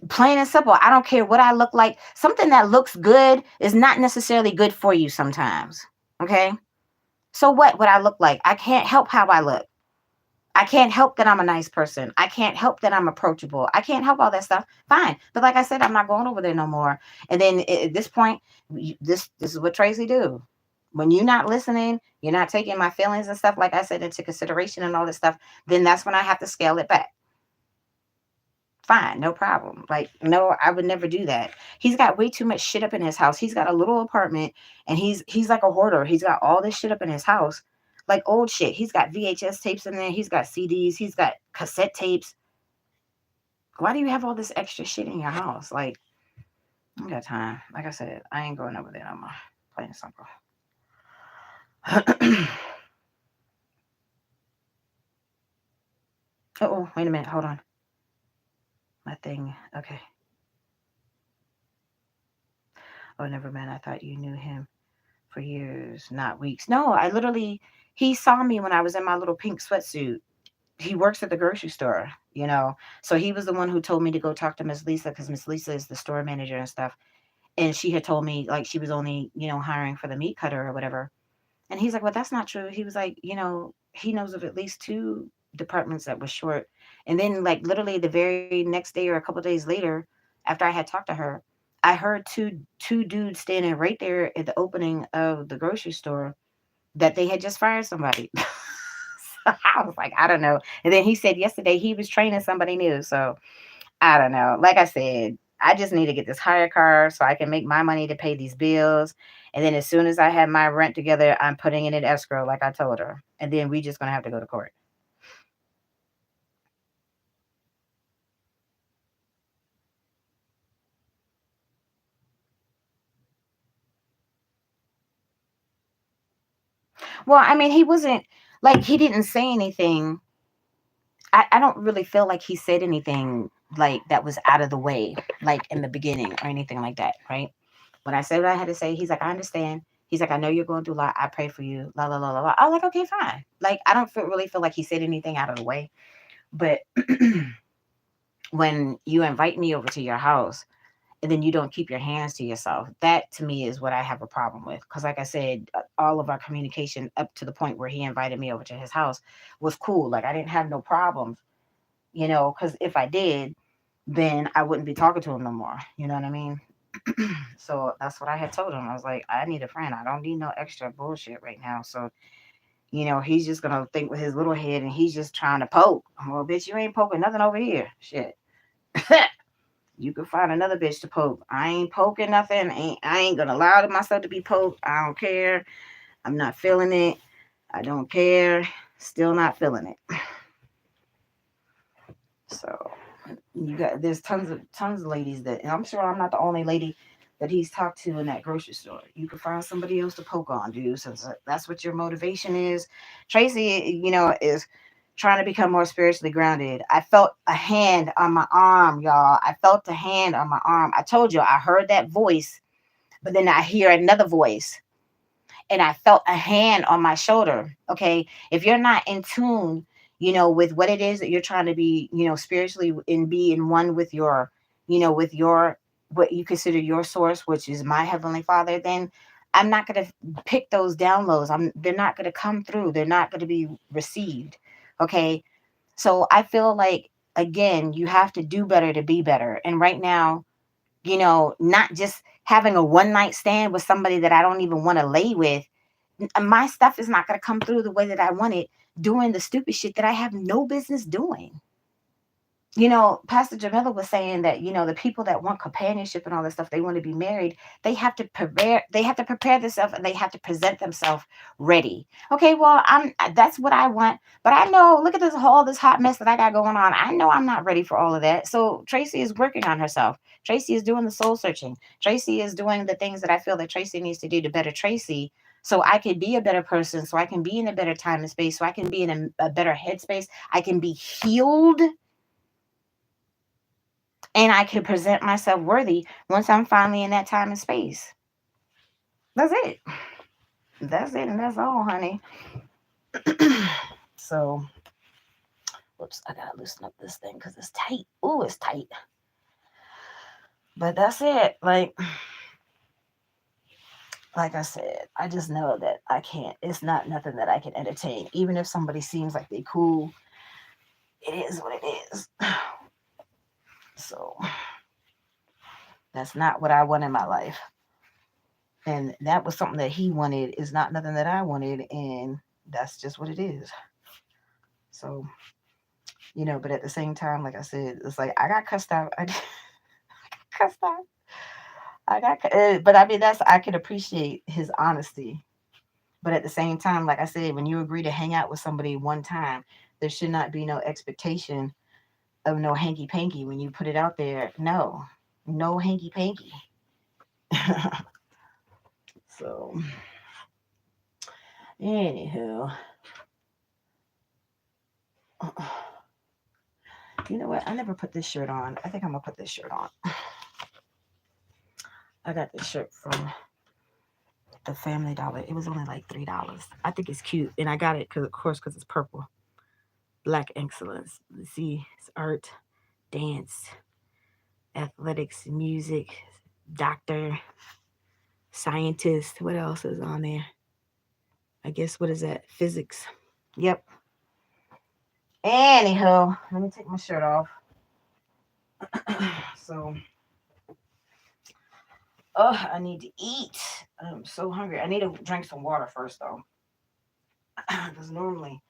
Plain and simple. I don't care what I look like. Something that looks good is not necessarily good for you sometimes. Okay. So what I look like? I can't help how I look. I can't help that I'm a nice person. I can't help that I'm approachable. I can't help all that stuff. Fine. But like I said, I'm not going over there no more. And then at this point, this is what Tracy do. When you're not listening, you're not taking my feelings and stuff, like I said, into consideration and all this stuff, then that's when I have to scale it back. Fine, no problem. Like, no, I would never do that. He's got way too much shit up in his house. He's got a little apartment, and he's like a hoarder. He's got all this shit up in his house, like old shit. He's got VHS tapes in there. He's got CDs. He's got cassette tapes. Why do you have all this extra shit in your house? Like, I ain't got time. Like I said, I ain't going over there no more. Plain and simple. Oh, wait a minute. Hold on. My thing. Okay. Oh, never mind. I thought you knew him for years, not weeks. No, I literally, he saw me when I was in my little pink sweatsuit. He works at the grocery store. So he was the one who told me to go talk to Miss Lisa, because Miss Lisa is the store manager and stuff. And she had told me like she was only, hiring for the meat cutter or whatever. And he's like, well, that's not true. He was like, he knows of at least two departments that was short. And then like literally the very next day or a couple days later, after I had talked to her, I heard two dudes standing right there at the opening of the grocery store that they had just fired somebody. So I was like, I don't know. And then he said yesterday he was training somebody new. So I don't know. Like I said, I just need to get this hire car so I can make my money to pay these bills. And then as soon as I have my rent together, I'm putting it in escrow, like I told her. And then we just gonna have to go to court. Well, I mean, he wasn't like he didn't say anything. I don't really feel like he said anything like that was out of the way, like in the beginning or anything like that, right? When I said what I had to say, he's like, I understand. He's like, I know you're going through a lot. I pray for you. La la la la la. I was like, okay, fine. Like, I don't really feel like he said anything out of the way. But when you invite me over to your house and then you don't keep your hands to yourself, that to me is what I have a problem with. Because, like I said, all of our communication up to the point where he invited me over to his house was cool. Like, I didn't have no problems, because if I did, then I wouldn't be talking to him no more. You know what I mean? So that's what I had told him. I was like, I need a friend. I don't need no extra bullshit right now. So, he's just gonna think with his little head and he's just trying to poke. Well, bitch, you ain't poking nothing over here. Shit. You can find another bitch to poke. I ain't poking nothing. I ain't gonna allow myself to be poked. I don't care. I'm not feeling it. I don't care. Still not feeling it. So there's tons of ladies that, and I'm sure I'm not the only lady that he's talked to in that grocery store. You can find somebody else to poke on, dude, since that's what your motivation is. Tracy, is trying to become more spiritually grounded. I felt a hand on my arm, y'all. I felt a hand on my arm. I told you I heard that voice, but then I hear another voice and I felt a hand on my shoulder. Okay. If you're not in tune, with what it is that you're trying to be, spiritually and be in one with your, with your, what you consider your source, which is my heavenly father, then I'm not going to pick those downloads. They're not going to come through. They're not going to be received. Okay. So I feel like, again, you have to do better to be better. And right now, not just having a one night stand with somebody that I don't even want to lay with, my stuff is not going to come through the way that I want it, doing the stupid shit that I have no business doing. Pastor Jamila was saying that, the people that want companionship and all this stuff, they want to be married. They have to prepare themselves, and they have to present themselves ready. Okay, well, that's what I want. But I know, look at this hot mess that I got going on. I know I'm not ready for all of that. So Traci is working on herself. Traci is doing the soul searching. Traci is doing the things that I feel that Traci needs to do to better Traci, so I can be a better person, so I can be in a better time and space, so I can be in a better headspace. I can be healed, and I can present myself worthy once I'm finally in that time and space. That's it. That's it, and that's all, honey. So, whoops, I gotta loosen up this thing because it's tight. Oh, it's tight. But that's it. Like I said, I just know that I can't. It's not nothing that I can entertain. Even if somebody seems like they cool, it is what it is. So that's not what I want in my life. And that was something that he wanted. Is not nothing that I wanted, and that's just what it is. So, but at the same time, like I said, it's like I got cussed out. I got cussed out. But I mean, I can appreciate his honesty. But at the same time, like I said, when you agree to hang out with somebody one time, there should not be no expectation of no hanky panky when you put it out there. No hanky panky. So, anywho, you know what? I never put this shirt on. I think I'm gonna put this shirt on. I got this shirt from the Family Dollar. It was only like $3. I think it's cute, and I got it because it's purple. Black excellence. Let's see, it's art, dance, athletics, music, doctor, scientist. What else is on there? I guess, what is that? Physics. Yep. Anyhow, let me take my shirt off. So, oh, I need to eat. I'm so hungry. I need to drink some water first, though, because normally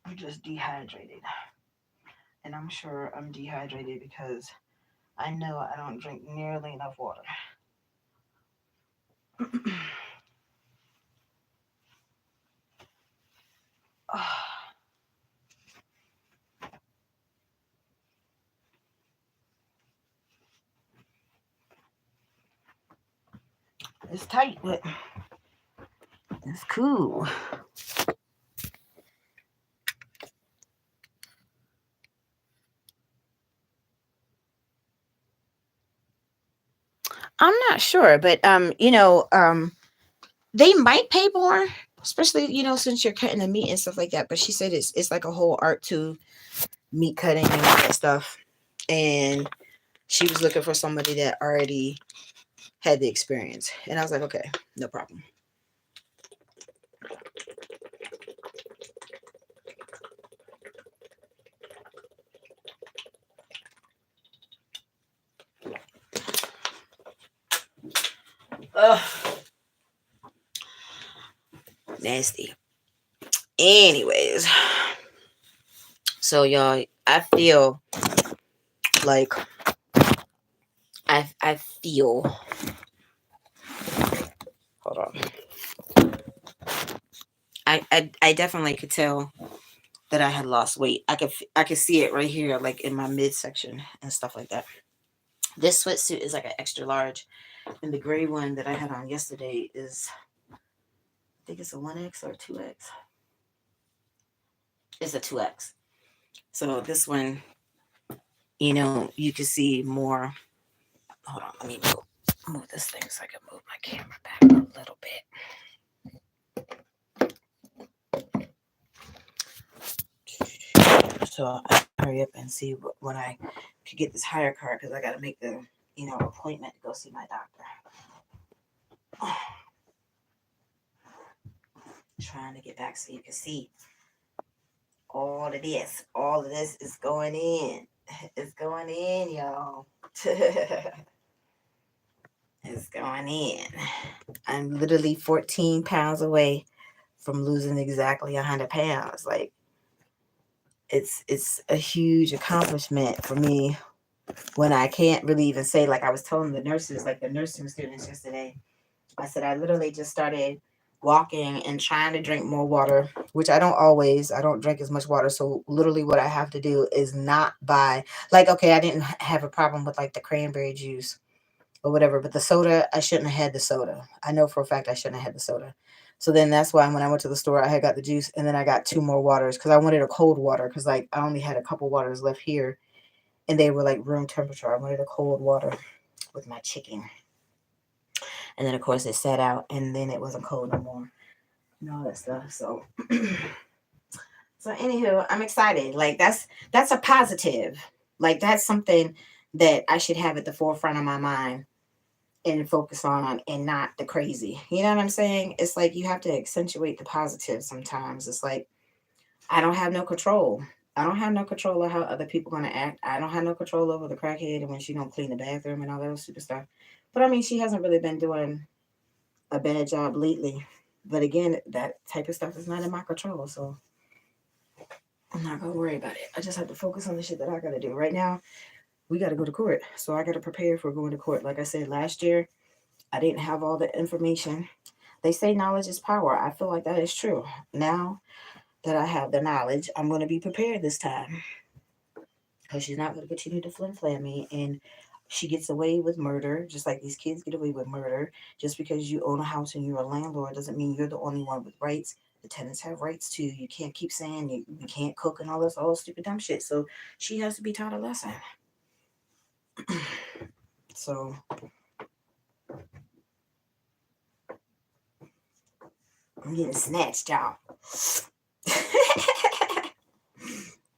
I'm just dehydrated, and I'm sure I'm dehydrated because I know I don't drink nearly enough water. It's tight, but it's cool. I'm not sure, but they might pay more, especially since you're cutting the meat and stuff like that. But she said it's like a whole art to meat cutting and all that stuff, and she was looking for somebody that already had the experience, and I was like, okay, no problem. Ugh, nasty. Anyways, so y'all, I feel like I feel. Hold on. I definitely could tell that I had lost weight. I could see it right here, like in my midsection and stuff like that. This sweatsuit is like an extra large, and the gray one that I had on yesterday is, I think it's a 1X or 2X. It's a 2X. So this one, you can see more. Hold on, let me move this thing so I can move my camera back a little bit. So I hurry up and see when I could get this hire car, because I got to make the appointment to go see my doctor. Trying to get back so you can see all of this. All of this is going in. It's going in, y'all. It's going in. I'm literally 14 pounds away from losing exactly 100 pounds. Like, it's a huge accomplishment for me when I can't really even say, like I was telling the nurses, like the nursing students yesterday, I said I literally just started walking and trying to drink more water, which I don't drink as much water. So literally what I have to do is not buy, like, okay, I didn't have a problem with like the cranberry juice or whatever, but the soda, I shouldn't have had the soda. I know for a fact I shouldn't have had the soda. So then that's why when I went to the store, I had got the juice and then I got two more waters because I wanted a cold water because like I only had a couple waters left here and they were like room temperature. I wanted a cold water with my chicken. And then of course it sat out and then it wasn't cold no more and all that stuff. So so anywho, I'm excited. Like that's a positive. Like that's something that I should have at the forefront of my mind and focus on and not the crazy. You know what I'm saying? It's like you have to accentuate the positive sometimes. It's like I don't have no control. I don't have no control of how other people gonna act. I don't have no control over the crackhead and when she don't clean the bathroom and all that stupid stuff. But I mean she hasn't really been doing a bad job lately. But again, that type of stuff is not in my control. So I'm not gonna worry about it. I just have to focus on the shit that I gotta do. Right now, we gotta go to court. So I gotta prepare for going to court. Like I said last year, I didn't have all the information. They say knowledge is power. I feel like that is true. Now that I have the knowledge, I'm going to be prepared this time because she's not going to continue to flim flam me. And she gets away with murder, just like these kids get away with murder. Just because you own a house and you're a landlord doesn't mean you're the only one with rights. The tenants have rights too. You can't keep saying you can't cook and all stupid dumb shit. So she has to be taught a lesson. So I'm getting snatched, y'all.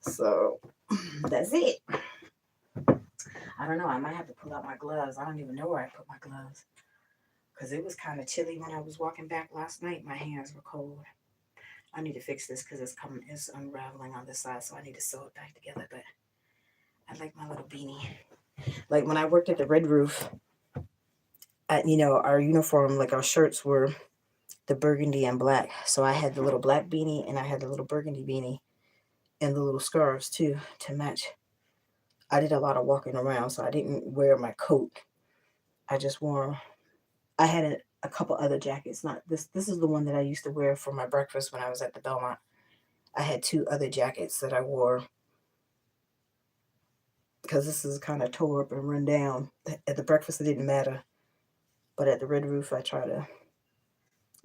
So that's it. I don't know. I might have to pull out my gloves. I don't even know where I put my gloves because it was kind of chilly when I was walking back last night. My hands were cold. I need to fix this because it's unraveling on this side, so I need to sew it back together. But I like my little beanie. Like when I worked at the Red Roof, our uniform, like our shirts were the burgundy and black. So I had the little black beanie and I had the little burgundy beanie and the little scarves too to match. I did a lot of walking around, so I didn't wear my coat. I just wore. I had a couple other jackets. Not this. This is the one that I used to wear for my breakfast when I was at the Belmont. I had two other jackets that I wore because this is kind of tore up and run down. At the breakfast, it didn't matter, but at the Red Roof, I try to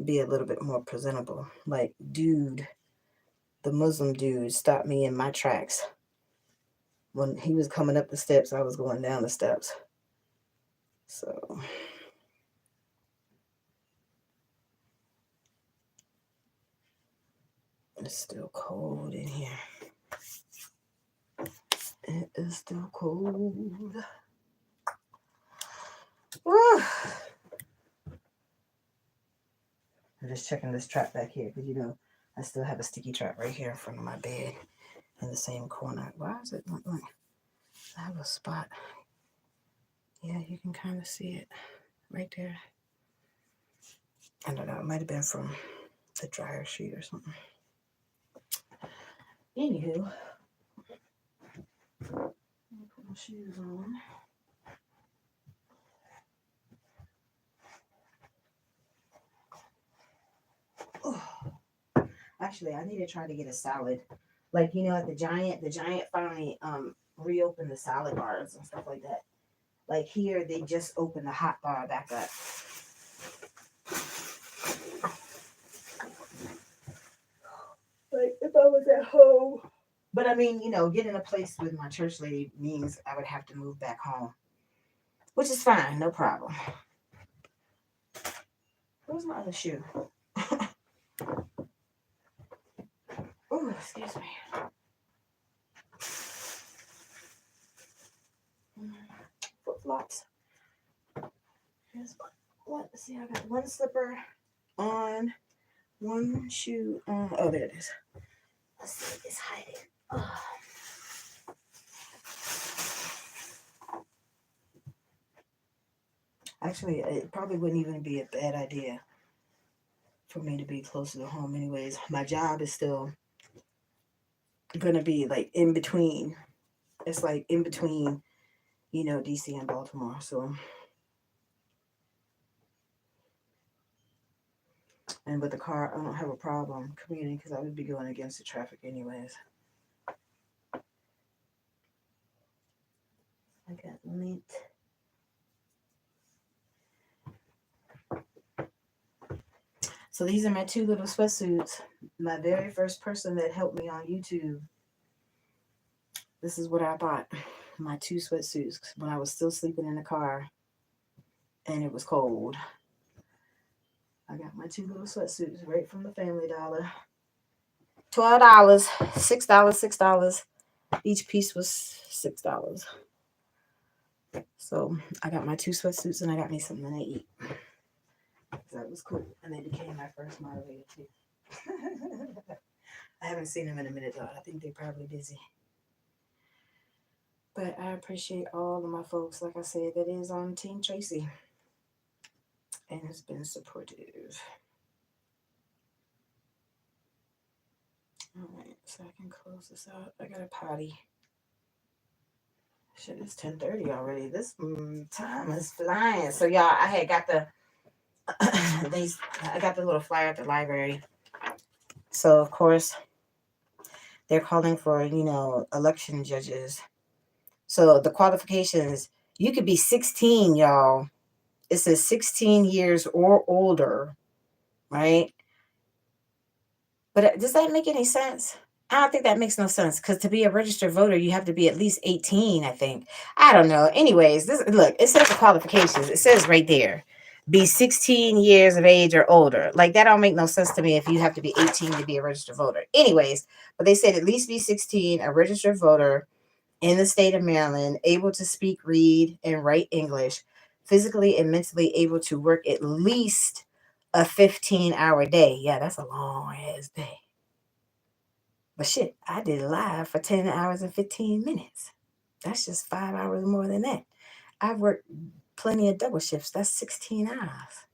be a little bit more presentable. Like, dude, the Muslim dude stopped me in my tracks when he was coming up the steps. I was going down the steps, so. It's still cold in here. It is still cold. Woo. I'm just checking this trap back here because I still have a sticky trap right here in front of my bed in the same corner. Why is it not like I have a spot? Yeah, you can kind of see it right there. I don't know. It might have been from the dryer sheet or something. Anywho, let me put my shoes on. Oh. Actually, I need to try to get a salad. Like at the Giant finally reopened the salad bars and stuff like that. Like here, they just opened the hot bar back up. Like if I was at home. But I mean, getting a place with my church lady means I would have to move back home, which is fine, no problem. Where's my other shoe? Oh, excuse me. Flip flops. Here's one. Let's see, I got one slipper on, one shoe on. Oh, there it is. Let's see, it's hiding. Oh. Actually, it probably wouldn't even be a bad idea for me to be closer to home, anyways. My job is still gonna be like in between. It's like in between, DC and Baltimore. So, and with the car, I don't have a problem commuting because I would be going against the traffic, anyways. I got lint. So these are my two little sweatsuits. My very first person that helped me on YouTube. This is what I bought. My two sweatsuits when I was still sleeping in the car and it was cold. I got my two little sweatsuits right from the Family Dollar. $12, $6, $6. Each piece was $6. So I got my two sweatsuits and I got me something to eat. That was cool. And they became my first moderator too. I haven't seen them in a minute though. I think they're probably busy. But I appreciate all of my folks, like I said, that is on Team Tracy and has been supportive. All right, so I can close this out. I got a potty. Shit, it's 10:30 already. This time is flying. So y'all, I had got the these. I got the little flyer at the library. So of course they're calling for election judges. So the qualifications, you could be 16, y'all. It says 16 years or older, right? But does that make any sense? I don't think that makes no sense because to be a registered voter, you have to be at least 18, I think. I don't know. Anyways, this look, it says the qualifications. It says right there, be 16 years of age or older. Like that don't make no sense to me if you have to be 18 to be a registered voter. Anyways, but they said at least be 16, a registered voter in the state of Maryland, able to speak, read, and write English, physically and mentally able to work at least a 15-hour day. Yeah, that's a long ass day. But shit, I did live for 10 hours and 15 minutes. That's just 5 hours more than that. I've worked plenty of double shifts. That's 16 hours.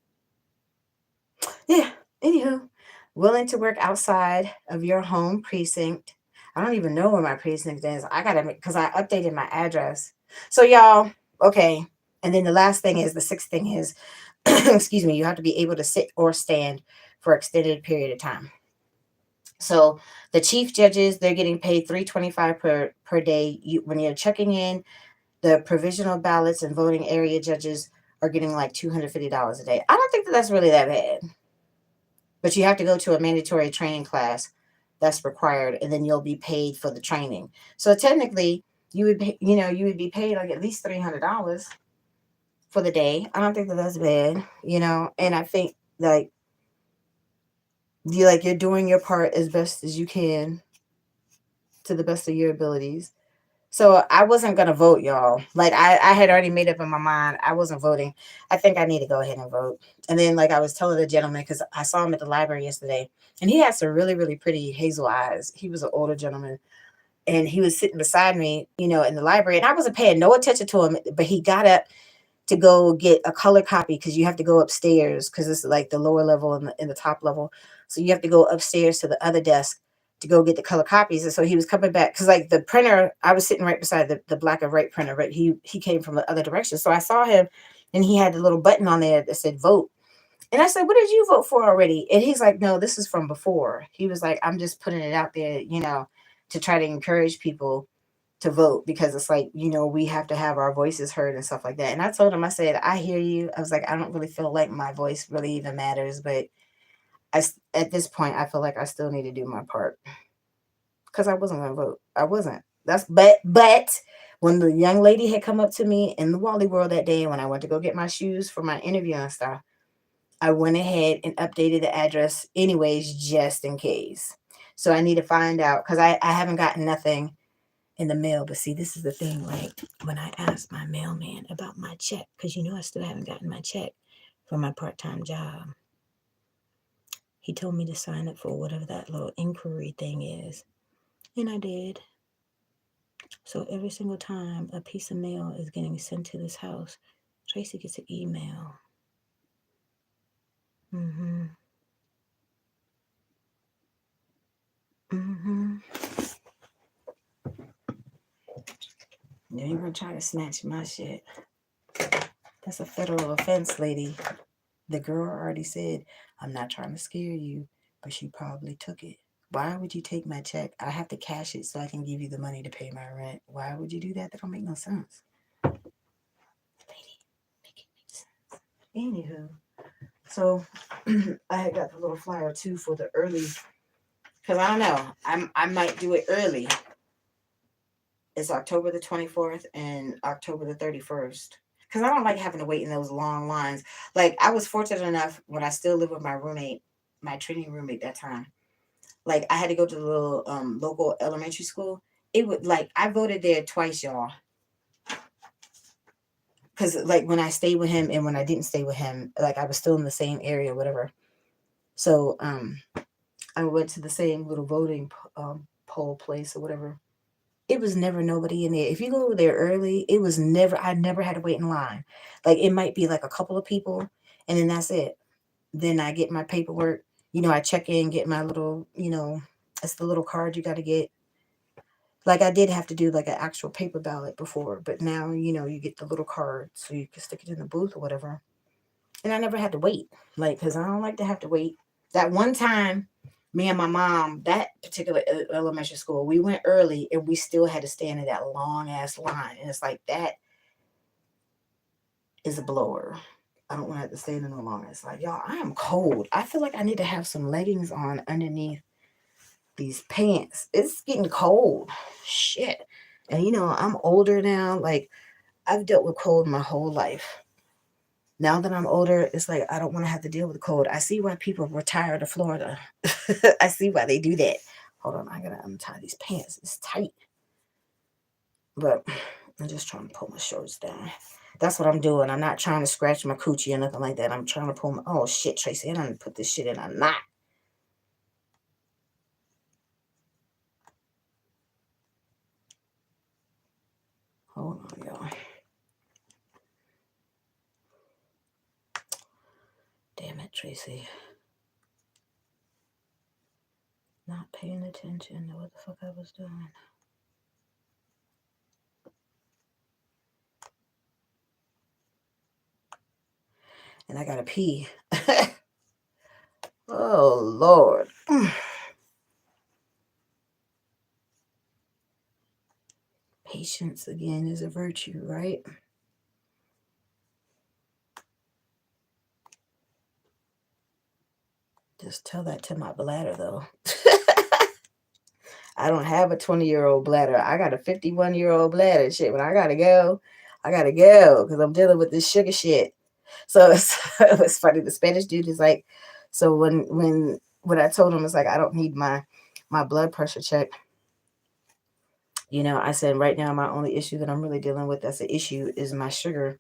Yeah, anywho, willing to work outside of your home precinct. I don't even know where my precinct is. I gotta make because I updated my address. So y'all, okay. And then the last thing is the sixth thing is, excuse me, you have to be able to sit or stand for extended period of time. So the chief judges, they're getting paid $3.25 per day. When you're checking in, the provisional ballots and voting area judges are getting like $250 a day. I don't think that that's really that bad. But you have to go to a mandatory training class that's required, and then you'll be paid for the training. So technically, you would be paid like at least $300 for the day. I don't think that that's bad. And I think like you're doing your part as best as you can to the best of your abilities. So I wasn't gonna vote, y'all. Like I had already made up in my mind I wasn't voting. I think I need to go ahead and vote. And then like I was telling the gentleman because I saw him at the library yesterday, and he had some really really pretty hazel eyes. He was an older gentleman, and he was sitting beside me, in the library, and I wasn't paying no attention to him. But he got up to go get a color copy because you have to go upstairs because it's like the lower level and the top level. So you have to go upstairs to the other desk to go get the color copies. And so he was coming back because like the printer, I was sitting right beside the black and white printer, but he came from the other direction. So I saw him and he had the little button on there that said vote. And I said, what did you vote for already? And he's like, no, this is from before. He was like, I'm just putting it out there, to try to encourage people to vote because it's like, we have to have our voices heard and stuff like that. And I told him, I said, I hear you. I was like, I don't really feel like my voice really even matters, but at this point, I feel like I still need to do my part because I wasn't going to vote. I wasn't. But when the young lady had come up to me in the Wally World that day, when I went to go get my shoes for my interview and stuff, I went ahead and updated the address anyways, just in case. So I need to find out because I haven't gotten nothing in the mail. But see, this is the thing. Like when I asked my mailman about my check, because I still haven't gotten my check for my part-time job. He told me to sign up for whatever that little inquiry thing is. And I did. So every single time a piece of mail is getting sent to this house, Tracy gets an email. Mm-hmm. Mm-hmm. Now you're gonna try to snatch my shit. That's a federal offense, lady. The girl already said, I'm not trying to scare you, but she probably took it. Why would you take my check? I have to cash it so I can give you the money to pay my rent. Why would you do that? That don't make no sense. Lady, make it make sense. Anywho, so I had got the little flyer too for the early, because I don't know. I might do it early. It's October the 24th and October the 31st. Because I don't like having to wait in those long lines. Like, I was fortunate enough when I still lived with my roommate, my training roommate that time. Like, I had to go to the little local elementary school. It would, like, I voted there twice, y'all. Because, like, when I stayed with him and when I didn't stay with him, like, I was still in the same area, whatever. So, I went to the same little voting poll place or whatever. It was never nobody in there. If you go there early, it was never, I never had to wait in line. Like, it might be like a couple of people, and then that's it. Then I get my paperwork. I check in, get my little, it's the little card you got to get. Like, I did have to do like an actual paper ballot before, but now, you get the little card so you can stick it in the booth or whatever. And I never had to wait, like, because I don't like to have to wait. That one time, me and my mom, that particular elementary school, we went early and we still had to stand in that long ass line. And it's like, that is a blower. I don't want to have to stand in no longer. It's like, y'all, I am cold. I feel like I need to have some leggings on underneath these pants. It's getting cold. Shit. And I'm older now. Like, I've dealt with cold my whole life. Now that I'm older, it's like I don't want to have to deal with the cold. I see why people retire to Florida. I see why they do that. Hold on, I gotta untie these pants. It's tight. But I'm just trying to pull my shorts down. That's what I'm doing. I'm not trying to scratch my coochie or nothing like that. I'm trying to pull my, oh shit, Tracy, I done put this shit in a knot. Hold on, y'all. Damn it, Tracy. Not paying attention to what the fuck I was doing. And I gotta pee. Oh, Lord. Patience, again, is a virtue, right? Just tell that to my bladder, though. I don't have a 20-year-old bladder. I got a 51-year-old bladder. Shit, when I gotta go, I gotta go because I'm dealing with this sugar shit. So it's funny. The Spanish dude is like, so when I told him, it's like, I don't need my blood pressure check. I said right now my only issue that I'm really dealing with that's an issue is my sugar.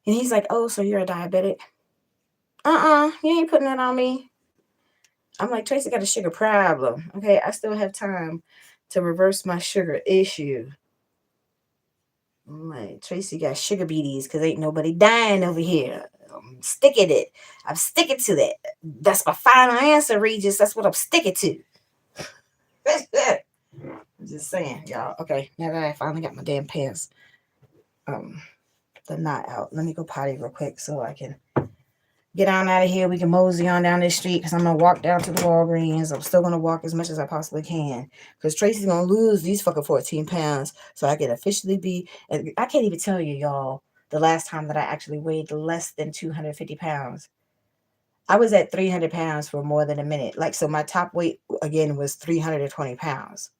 And he's like, oh, so you're a diabetic? You ain't putting that on me. I'm like, Tracy got a sugar problem. Okay, I still have time to reverse my sugar issue. I'm like, Tracy got sugar beaties because ain't nobody dying over here. I'm sticking it. I'm sticking to that. That's my final answer, Regis. That's what I'm sticking to. I'm just saying, y'all. Okay, now that I finally got my damn pants, um, the knot out. Let me go potty real quick so I can get on out of here. We can mosey on down this street because I'm gonna walk down to the Walgreens. I'm still gonna walk as much as I possibly can because Tracy's gonna lose these fucking 14 pounds so I can officially be. And I can't even tell you, y'all, the last time that I actually weighed less than 250 pounds. I was at 300 pounds for more than a minute. Like, so my top weight again was 320 pounds.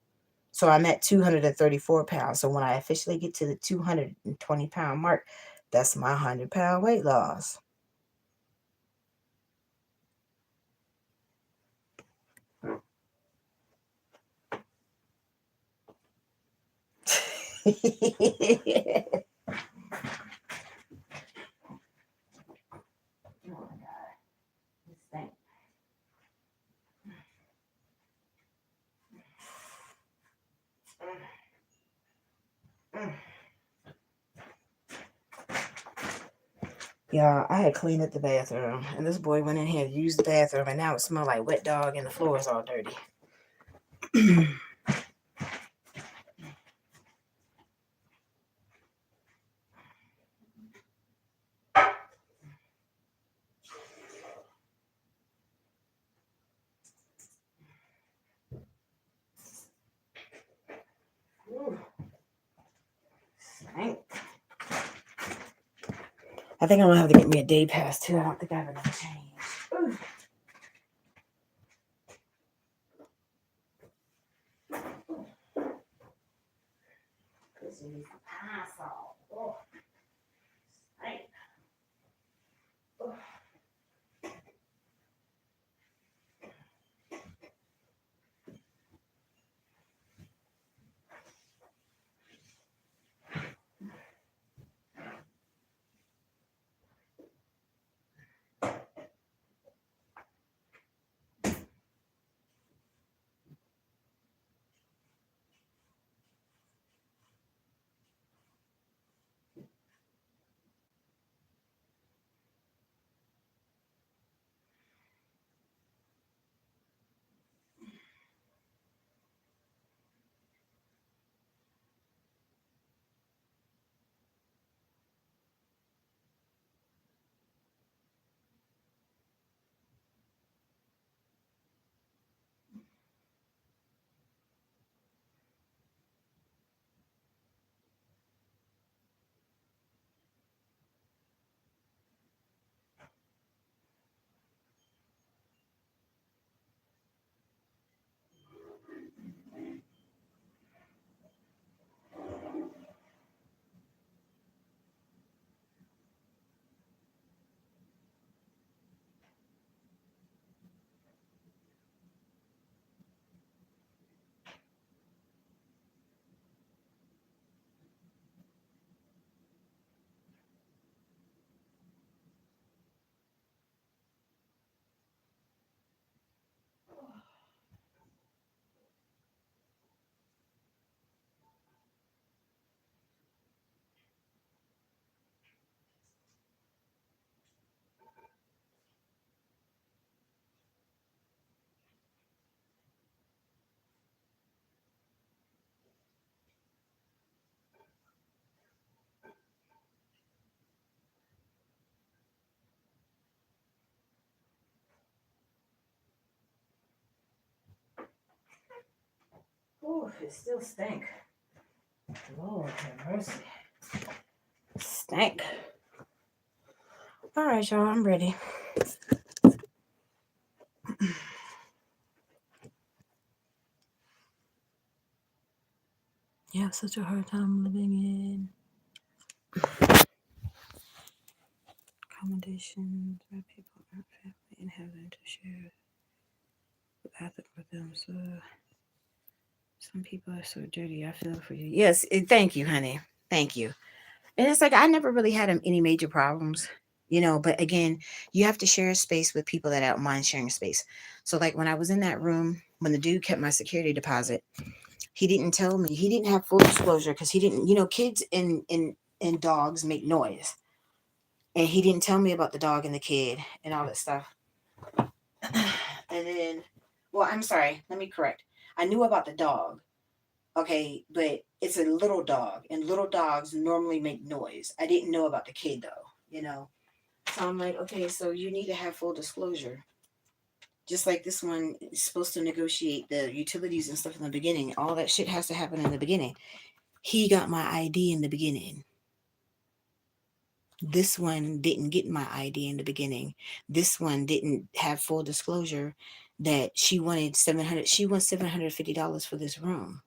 So I'm at 234 pounds. So when I officially get to the 220-pound mark, that's my 100-pound weight loss. Yeah, I had cleaned up the bathroom, and this boy went in here to use the bathroom, and now it smelled like wet dog, and the floor is all dirty. Ooh, stank. I think I'm gonna have to get me a day pass too. I don't think I have enough change. Ooh. This is pine saw. Oh, stank. Oh. Ooh, it still stink. Lord have mercy. Stank. All right, y'all, I'm ready. You have such a hard time living in accommodations where people aren't family and having to share the bathroom with them. So some people are so dirty. I feel for you. Yes, thank you, honey. Thank you. And it's like I never really had any major problems, But again, you have to share a space with people that don't mind sharing space. So, like when I was in that room, when the dude kept my security deposit, he didn't tell me. He didn't have full disclosure because he didn't. Kids and dogs make noise, and he didn't tell me about the dog and the kid and all that stuff. And then, well, I'm sorry. Let me correct. I knew about the dog. Okay, but it's a little dog, and little dogs normally make noise. I didn't know about the kid though. So I'm like, okay, so you need to have full disclosure. Just like this one is supposed to negotiate the utilities and stuff in the beginning. All that shit has to happen in the beginning. He got my ID in the beginning. This one didn't get my ID in the beginning. This one didn't have full disclosure that she wanted 700. She wants $750 for this room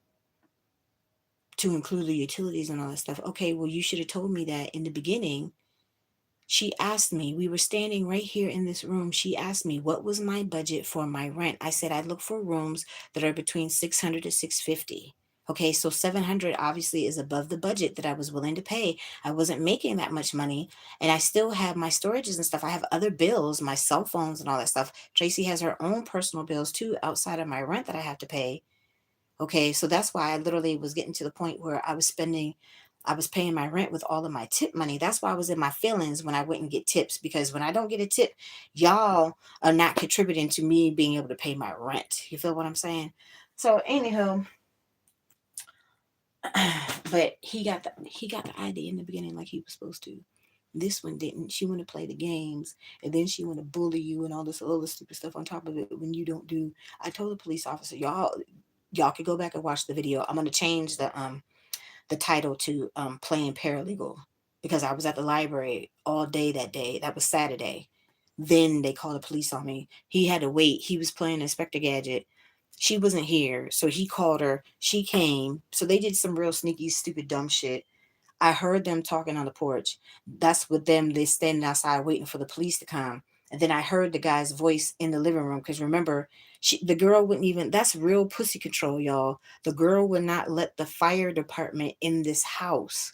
to include the utilities and all that stuff. Okay, well, you should have told me that in the beginning. She asked me, we were standing right here in this room. She asked me what was my budget for my rent. I said I look for rooms that are between 600 to 650. Okay, so 700 obviously is above the budget that I was willing to pay. I wasn't making that much money, and I still have my storages and stuff. I have other bills, my cell phones and all that stuff. Tracy has her own personal bills too outside of my rent that I have to pay. Okay, so that's why I literally was getting to the point where I was spending I was paying my rent with all of my tip money. That's why I was in my feelings when I wouldn't get tips, because when I don't get a tip, y'all are not contributing to me being able to pay my rent. You feel what I'm saying? So, anywho, but he got the ID in the beginning like he was supposed to. This one didn't. She want to play the games, and then she want to bully you and all this other stupid stuff on top of it when you don't do. I told the police officer, y'all could go back and watch the video. I'm gonna change the title to playing paralegal, because I was at the library all day that day. That was Saturday. Then they called the police on me. He had to wait. He was playing Inspector Gadget. She wasn't here, so he called her. She came. So they did some real sneaky, stupid, dumb shit. I heard them talking on the porch. That's with them. They standing outside waiting for the police to come. And then I heard the guy's voice in the living room. Because remember, the girl wouldn't even. That's real pussy control, y'all. The girl would not let the fire department in this house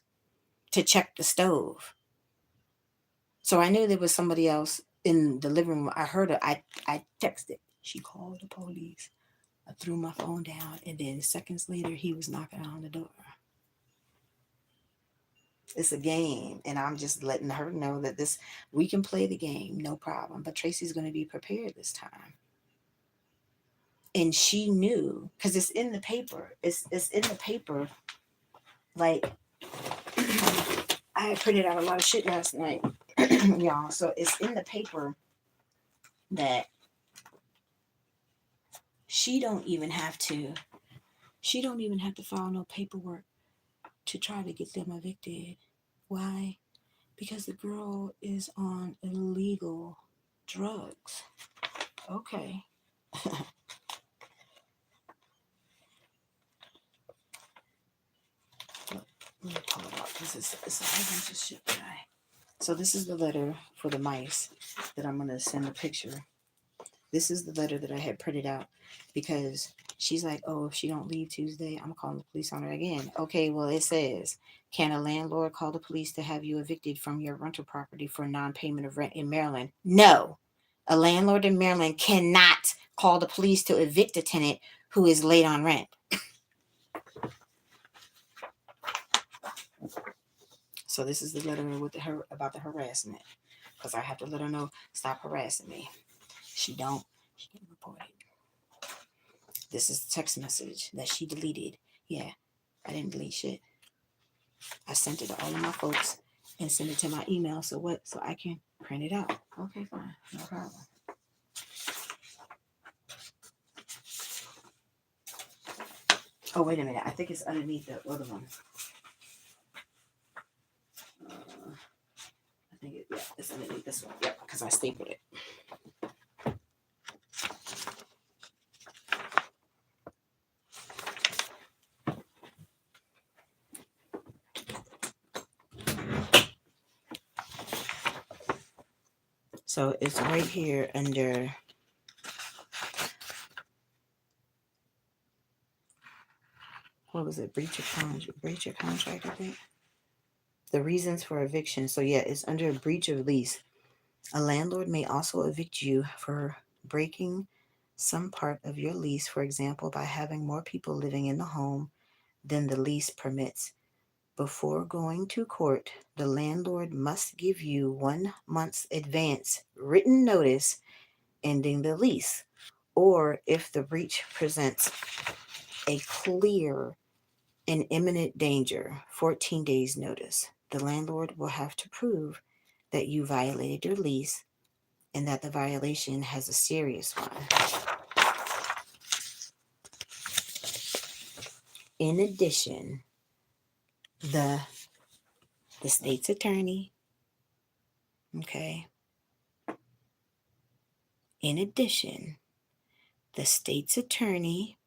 to check the stove. So I knew there was somebody else in the living room. I heard her. I texted. She called the police. I threw my phone down, and then seconds later, he was knocking on the door. It's a game, and I'm just letting her know that this we can play the game, no problem. But Tracy's going to be prepared this time, and she knew because it's in the paper. It's in the paper. Like I had printed out a lot of shit last night, y'all. So it's in the paper that she don't even have to. She don't even have to file no paperwork to try to get them evicted. Why? Because the girl is on illegal drugs. Okay. Let me pull it up because it's a whole bunch of shit that I. So this is the letter for the mice that I'm gonna send a picture. This is the letter that I had printed out because she's like, oh, if she don't leave Tuesday, I'm calling the police on her again. Okay, well it says, can a landlord call the police to have you evicted from your rental property for non-payment of rent in Maryland? No, a landlord in Maryland cannot call the police to evict a tenant who is late on rent. So this is the letter with her about the harassment, because I have to let her know, stop harassing me. She don't. She get reported. This is the text message that she deleted. Yeah, I didn't delete shit. I sent it to all of my folks and sent it to my email. So what? So I can print it out. Okay, fine, no problem. Oh wait a minute. I think it's underneath the other one. I think yeah, it's underneath this one. Yep, because I stapled it. So it's right here under, what was it? Breach of contract, I think. The reasons for eviction. So yeah, it's under breach of lease. A landlord may also evict you for breaking some part of your lease, for example, by having more people living in the home than the lease permits. Before going to court, the landlord must give you 1 month's advance written notice ending the lease, or if the breach presents a clear and imminent danger, 14 days notice. The landlord will have to prove that you violated your lease and that the violation has a serious one. In addition, the the state's attorney, okay? In addition, the state's attorney,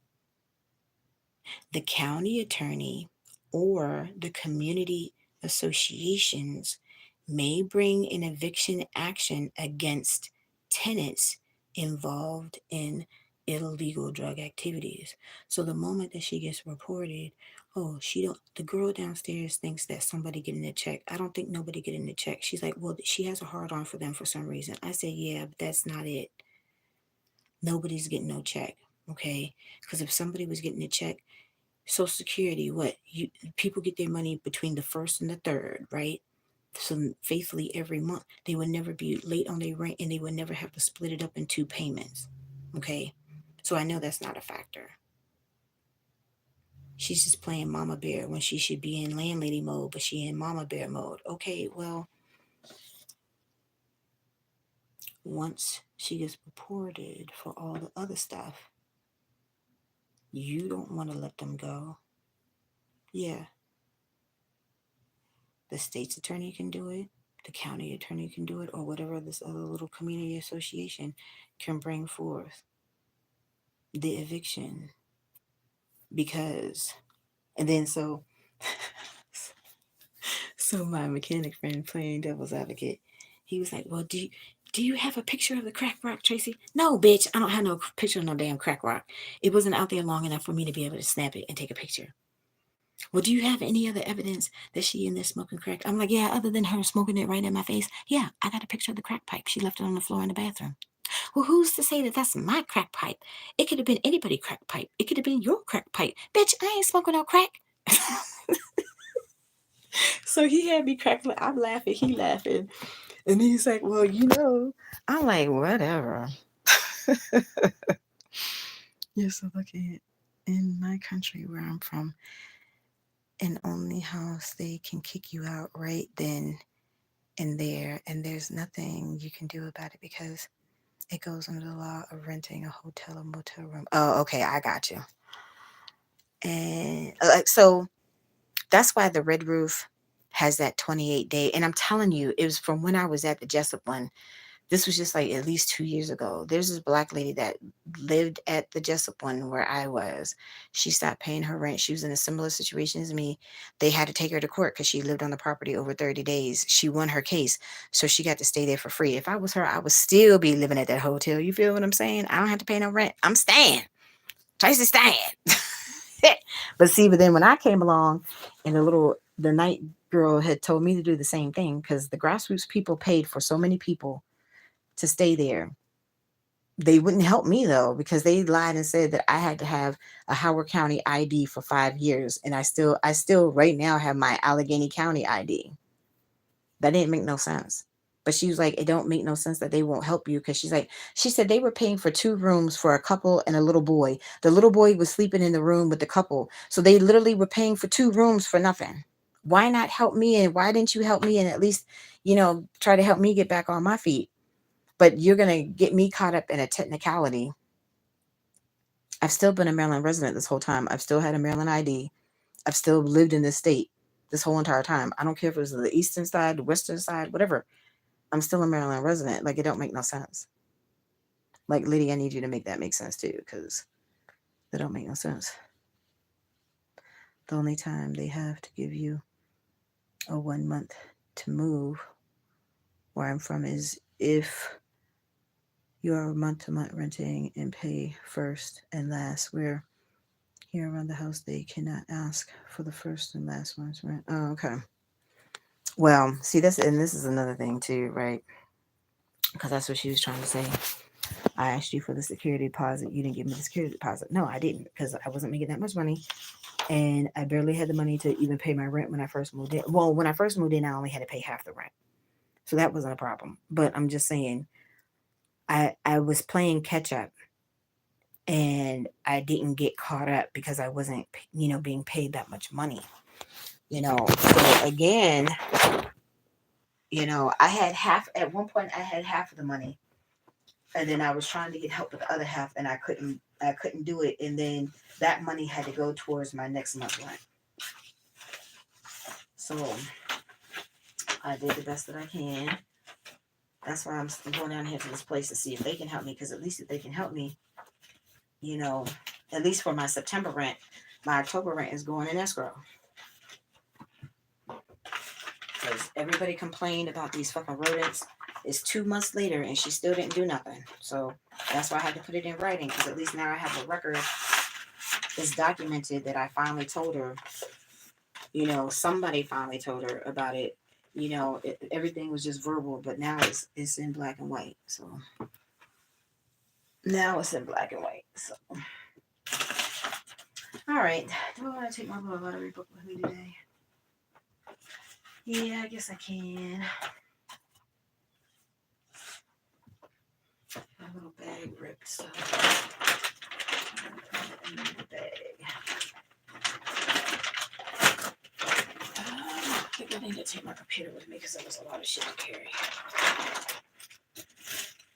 the county attorney, or the community associations may bring an eviction action against tenants involved in illegal drug activities. So the moment that she gets reported, oh, she don't the girl downstairs thinks that somebody getting a check. I don't think nobody getting a check. She's like, well, she has a hard on for them for some reason. I say, yeah, but that's not it. Nobody's getting no check. Okay? Because if somebody was getting a check, Social Security, what you people get their money between the first and the third, right? So faithfully every month. They would never be late on their rent, and they would never have to split it up in two payments. Okay, so I know that's not a factor. She's just playing mama bear when she should be in landlady mode, but she in mama bear mode. Okay, well, once she gets reported for all the other stuff, you don't want to let them go. Yeah, the state's attorney can do it, the county attorney can do it, or whatever this other little community association can bring forth the eviction. Because, and then so my mechanic friend, playing devil's advocate, he was like, well, do you have a picture of the crack rock, Tracy? No, bitch, I don't have no picture of no damn crack rock. It wasn't out there long enough for me to be able to snap it and take a picture. Well, do you have any other evidence that she in there smoking crack? I'm like, yeah, other than her smoking it right in my face. Yeah, I got a picture of the crack pipe. She left it on the floor in the bathroom. Well, who's to say that that's my crack pipe? It could have been anybody's crack pipe. It could have been your crack pipe. Bitch, I ain't smoking no crack. So he had me cracking. I'm laughing. He laughing. And he's like, well, I'm like, whatever. Yeah, so look at in my country where I'm from, an only house they can kick you out right then and there, and there's nothing you can do about it because it goes under the law of renting a hotel or motel room. Oh, okay, I got you. And so that's why the Red Roof has that 28-day. And I'm telling you, it was from when I was at the Jessup one. This was just like at least 2 years ago. There's this black lady that lived at the Jessup one where I was. She stopped paying her rent. She was in a similar situation as me. They had to take her to court because she lived on the property over 30 days. She won her case, so she got to stay there for free. If I was her, I would still be living at that hotel. You feel what I'm saying? I don't have to pay no rent. I'm staying. Tracy staying. But then when I came along, and the night girl had told me to do the same thing because the grassroots people paid for so many people to stay there. They wouldn't help me though because they lied and said that I had to have a Howard County ID for 5 years, and I still right now have my Allegheny County ID. That didn't make no sense. But she was like, it don't make no sense that they won't help you because she said they were paying for two rooms for a couple and a little boy. The little boy was sleeping in the room with the couple, so they literally were paying for two rooms for nothing. Why not help me? And why didn't you help me and at least try to help me get back on my feet? But you're going to get me caught up in a technicality. I've still been a Maryland resident this whole time. I've still had a Maryland ID. I've still lived in this state this whole entire time. I don't care if it was the eastern side, the western side, whatever. I'm still a Maryland resident. Like, it don't make no sense. Like, Liddy, I need you to make that make sense too, because that don't make no sense. The only time they have to give you a 1 month to move where I'm from is if you are month to month renting and pay first and last. Where here around the house they cannot ask for the first and last month's rent. Oh, okay. Well, see this is another thing too, right? Because that's what she was trying to say. I asked you for the security deposit. You didn't give me the security deposit. No, I didn't because I wasn't making that much money. And I barely had the money to even pay my rent when I first moved in. Well, when I first moved in, I only had to pay half the rent. So that wasn't a problem. But I'm just saying, I was playing catch up and I didn't get caught up because I wasn't, being paid that much money. So again, I had half, at one point I had half of the money, and then I was trying to get help with the other half, and I couldn't do it, and then that money had to go towards my next month rent. So I did the best that I can. That's why I'm going down here to this place to see if they can help me, because at least if they can help me, you know, at least for my September rent, my October rent is going in escrow. Because everybody complained about these fucking rodents. It's 2 months later and she still didn't do nothing. So that's why I had to put it in writing, because at least now I have a record. It's documented that I finally told her, somebody finally told her about it. Everything was just verbal, but now it's in black and white. So now it's in black and white. So All right. Do I want to take my little lottery book with me today? Yeah, I guess I can. My little bag ripped, so in the bag. I think I need to take my computer with me because that was a lot of shit to carry.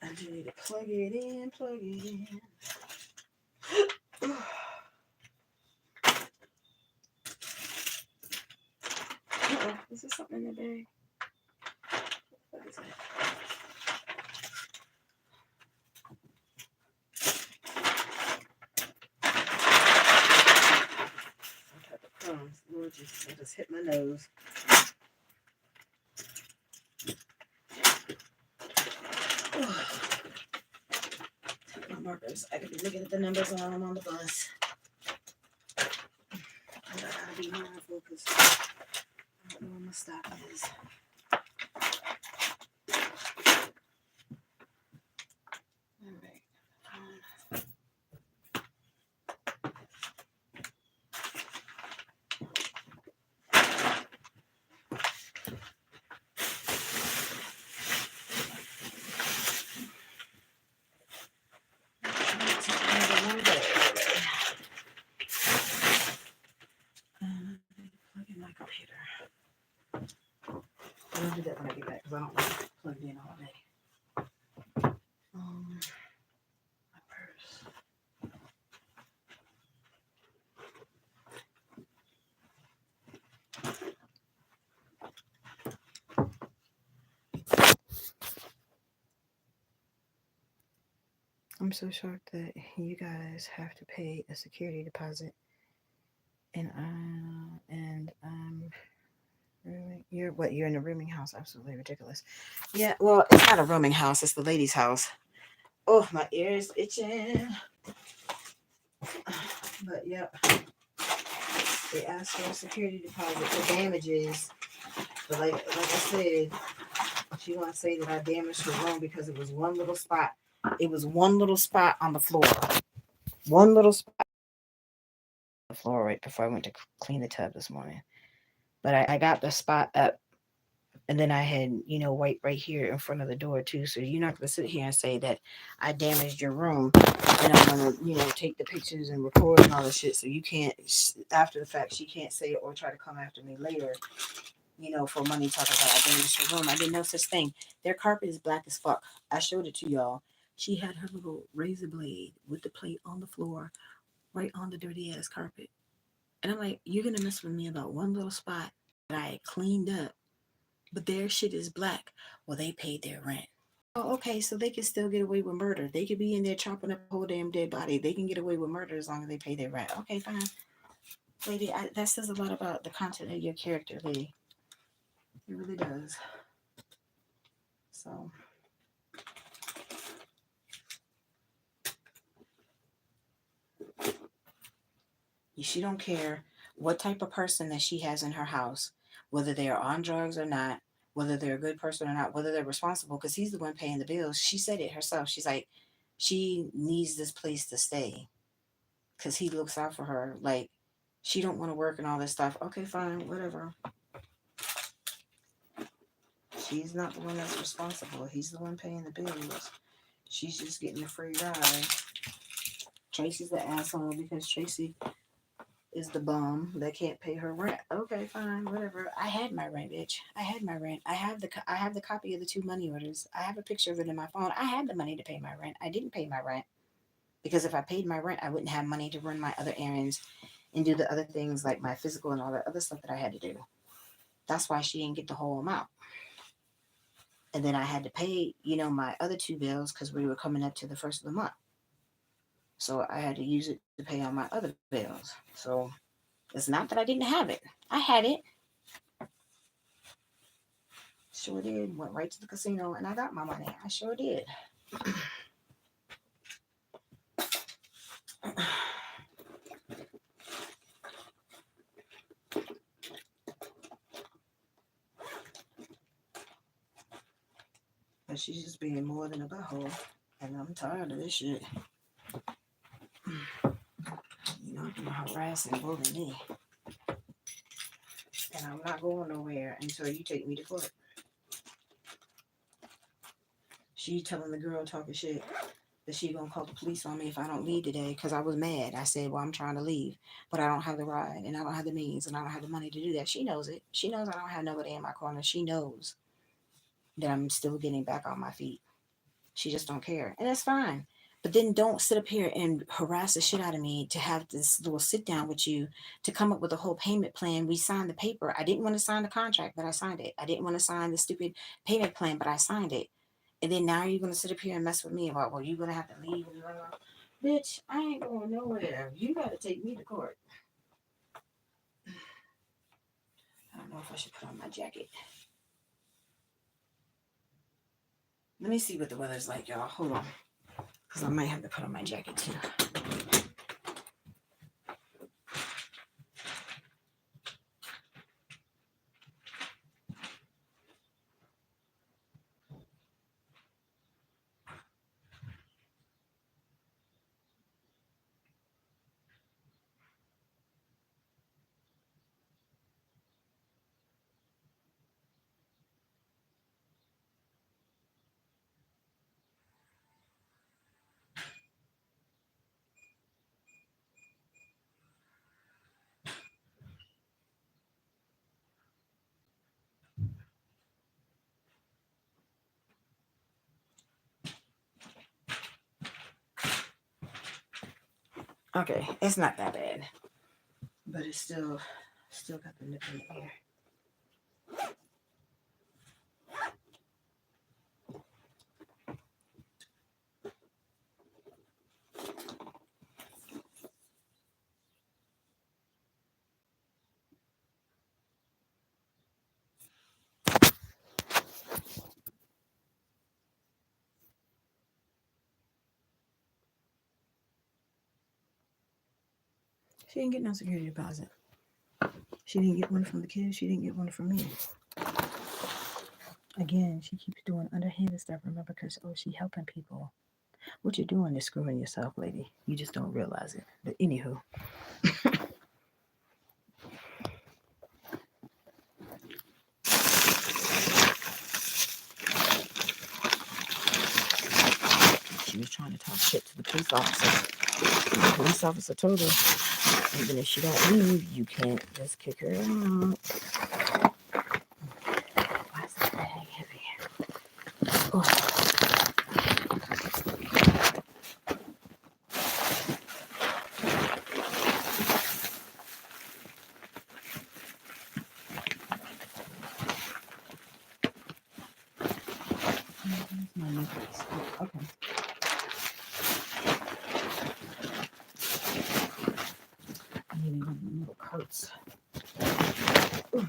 I do need to plug it in, plug it in. Uh-oh, is there something in the bag? What is that? Some type of crumbs. Lord Jesus, I just hit my nose. Take my markers. I could be looking at the numbers while I'm on the bus. I gotta be mindful because I don't know where my stop is. All right. Plug in my computer. I'll do that when I get back because I don't want it plugged in all day. My purse. I'm so shocked that you guys have to pay a security deposit, and you're what? You're in a rooming house? Absolutely ridiculous. Yeah, well, it's not a rooming house. It's the lady's house. Oh, my ears itching. But yep, they asked for a security deposit for damages. But like I said, she want to say that I damaged her room because it was one little spot. It was one little spot on the floor. One little spot on the floor right before I went to clean the tub this morning. But I got the spot up, and then I had, white right here in front of the door too. So you're not gonna sit here and say that I damaged your room, and I'm gonna, take the pictures and record and all this shit. So you can't, after the fact, she can't say it or try to come after me later, for money talking about I damaged her room. I did no such thing. Their carpet is black as fuck. I showed it to y'all. She had her little razor blade with the plate on the floor, right on the dirty ass carpet. And I'm like, you're gonna mess with me about one little spot that I cleaned up, but their shit is black. Well, they paid their rent. Oh, okay, so they can still get away with murder. They could be in there chopping up a whole damn dead body. They can get away with murder as long as they pay their rent. Okay, fine. Lady, that says a lot about the content of your character, lady. It really does. So, she don't care what type of person that she has in her house, whether they are on drugs or not, whether they're a good person or not, whether they're responsible, because he's the one paying the bills. She said it herself. She's like, she needs this place to stay because he looks out for her. Like, she don't want to work and all this stuff. Okay, fine, whatever. She's not the one that's responsible. He's the one paying the bills. She's just getting a free ride. Tracy's the asshole because Tracy is the bum that can't pay her rent. Okay, fine, whatever. I had my rent, bitch. I had my rent. I have the copy of the 2 money orders. I have a picture of it in my phone. I had the money to pay my rent. I didn't pay my rent because if I paid my rent, I wouldn't have money to run my other errands and do the other things like my physical and all that other stuff that I had to do. That's why she didn't get the whole amount. And then I had to pay, my other 2 bills because we were coming up to the first of the month. So I had to use it to pay on my other bills. So it's not that I didn't have it. I had it. Sure did. Went right to the casino and I got my money. I sure did. But she's just being more than a butthole. And I'm tired of this shit. I'm gonna harass and bully me. And I'm not going nowhere until you take me to court. She telling the girl talking shit that she gonna call the police on me if I don't leave today because I was mad. I said, well, I'm trying to leave, but I don't have the ride and I don't have the means and I don't have the money to do that. She knows it. She knows I don't have nobody in my corner. She knows that I'm still getting back on my feet. She just don't care. And that's fine. But then don't sit up here and harass the shit out of me to have this little sit down with you to come up with a whole payment plan. We signed the paper. I didn't want to sign the contract, but I signed it. I didn't want to sign the stupid payment plan, but I signed it. And then now you're gonna sit up here and mess with me about, well, you're gonna have to leave. And blah, blah. Bitch, I ain't going nowhere. You gotta take me to court. I don't know if I should put on my jacket. Let me see what the weather's like, y'all. Hold on. Because I might have to put on my jacket too. Okay, it's not that bad. But it's still got the nip in the air. She didn't get no security deposit. She didn't get one from the kids. She didn't get one from me. Again, she keeps doing underhanded stuff, remember, because, oh, she helping people. What you're doing is screwing yourself, lady. You just don't realize it. But anywho. She was trying to talk shit to the police officer. And the police officer told her, even if she don't leave, you can't just kick her out. Why is this bag heavy? Oh. My necklace. Oh, okay. I need one of them little coats. Ooh.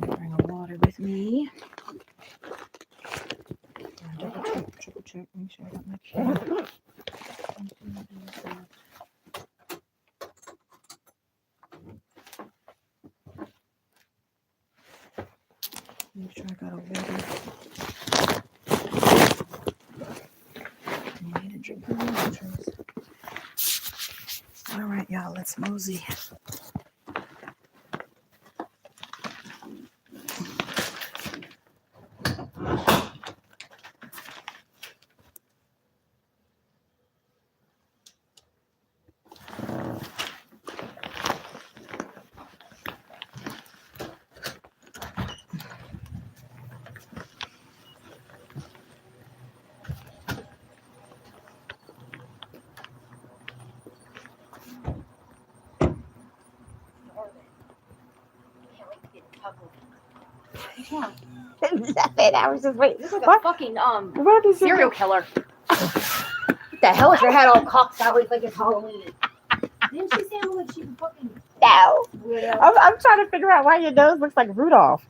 Bring a water with me. Double check, triple check, make sure I got my key. Make sure I got a water. I need to drink the water. All right, y'all, let's mosey. Nothing. I was just waiting. This is like a fucking serial killer. What the hell is your head all cocked out like it's Halloween? Didn't she sound like she was fucking... No. I'm trying to figure out why your nose looks like Rudolph.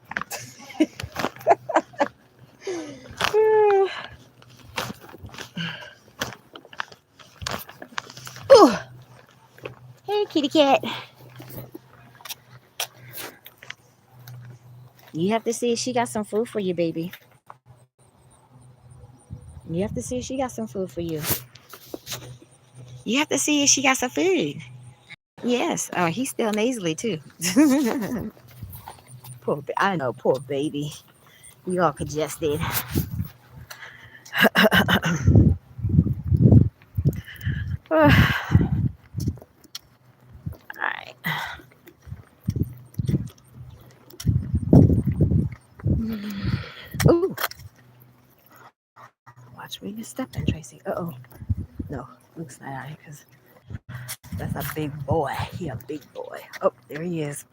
Ooh. Hey, kitty cat. You have to see if she got some food for you, baby. You have to see if she got some food for you. You have to see if she got some food. Yes. Oh, he's still nasally too. I know, poor baby. You all congested. All right. Ooh. Watch where you stepping, Tracy. Uh-oh. No, Luke's not out here because that's a big boy. He a big boy. Oh, there he is.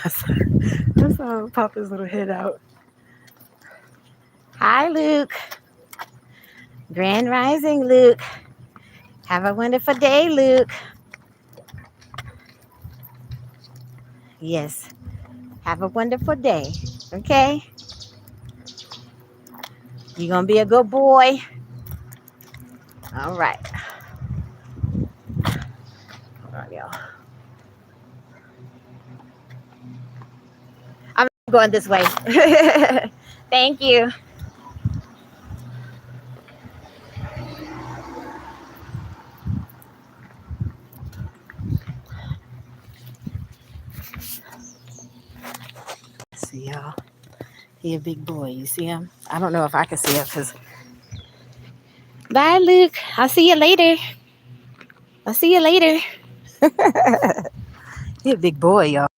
I saw him pop his little head out. Hi, Luke. Grand Rising, Luke. Have a wonderful day, Luke. Yes. Have a wonderful day. Okay? You gonna be a good boy? All right. Hold on, y'all. I'm going this way. Thank you. See y'all. He a big boy. You see him? I don't know if I can see him because. Bye, Luke. I'll see you later. I'll see you later. He a big boy, y'all.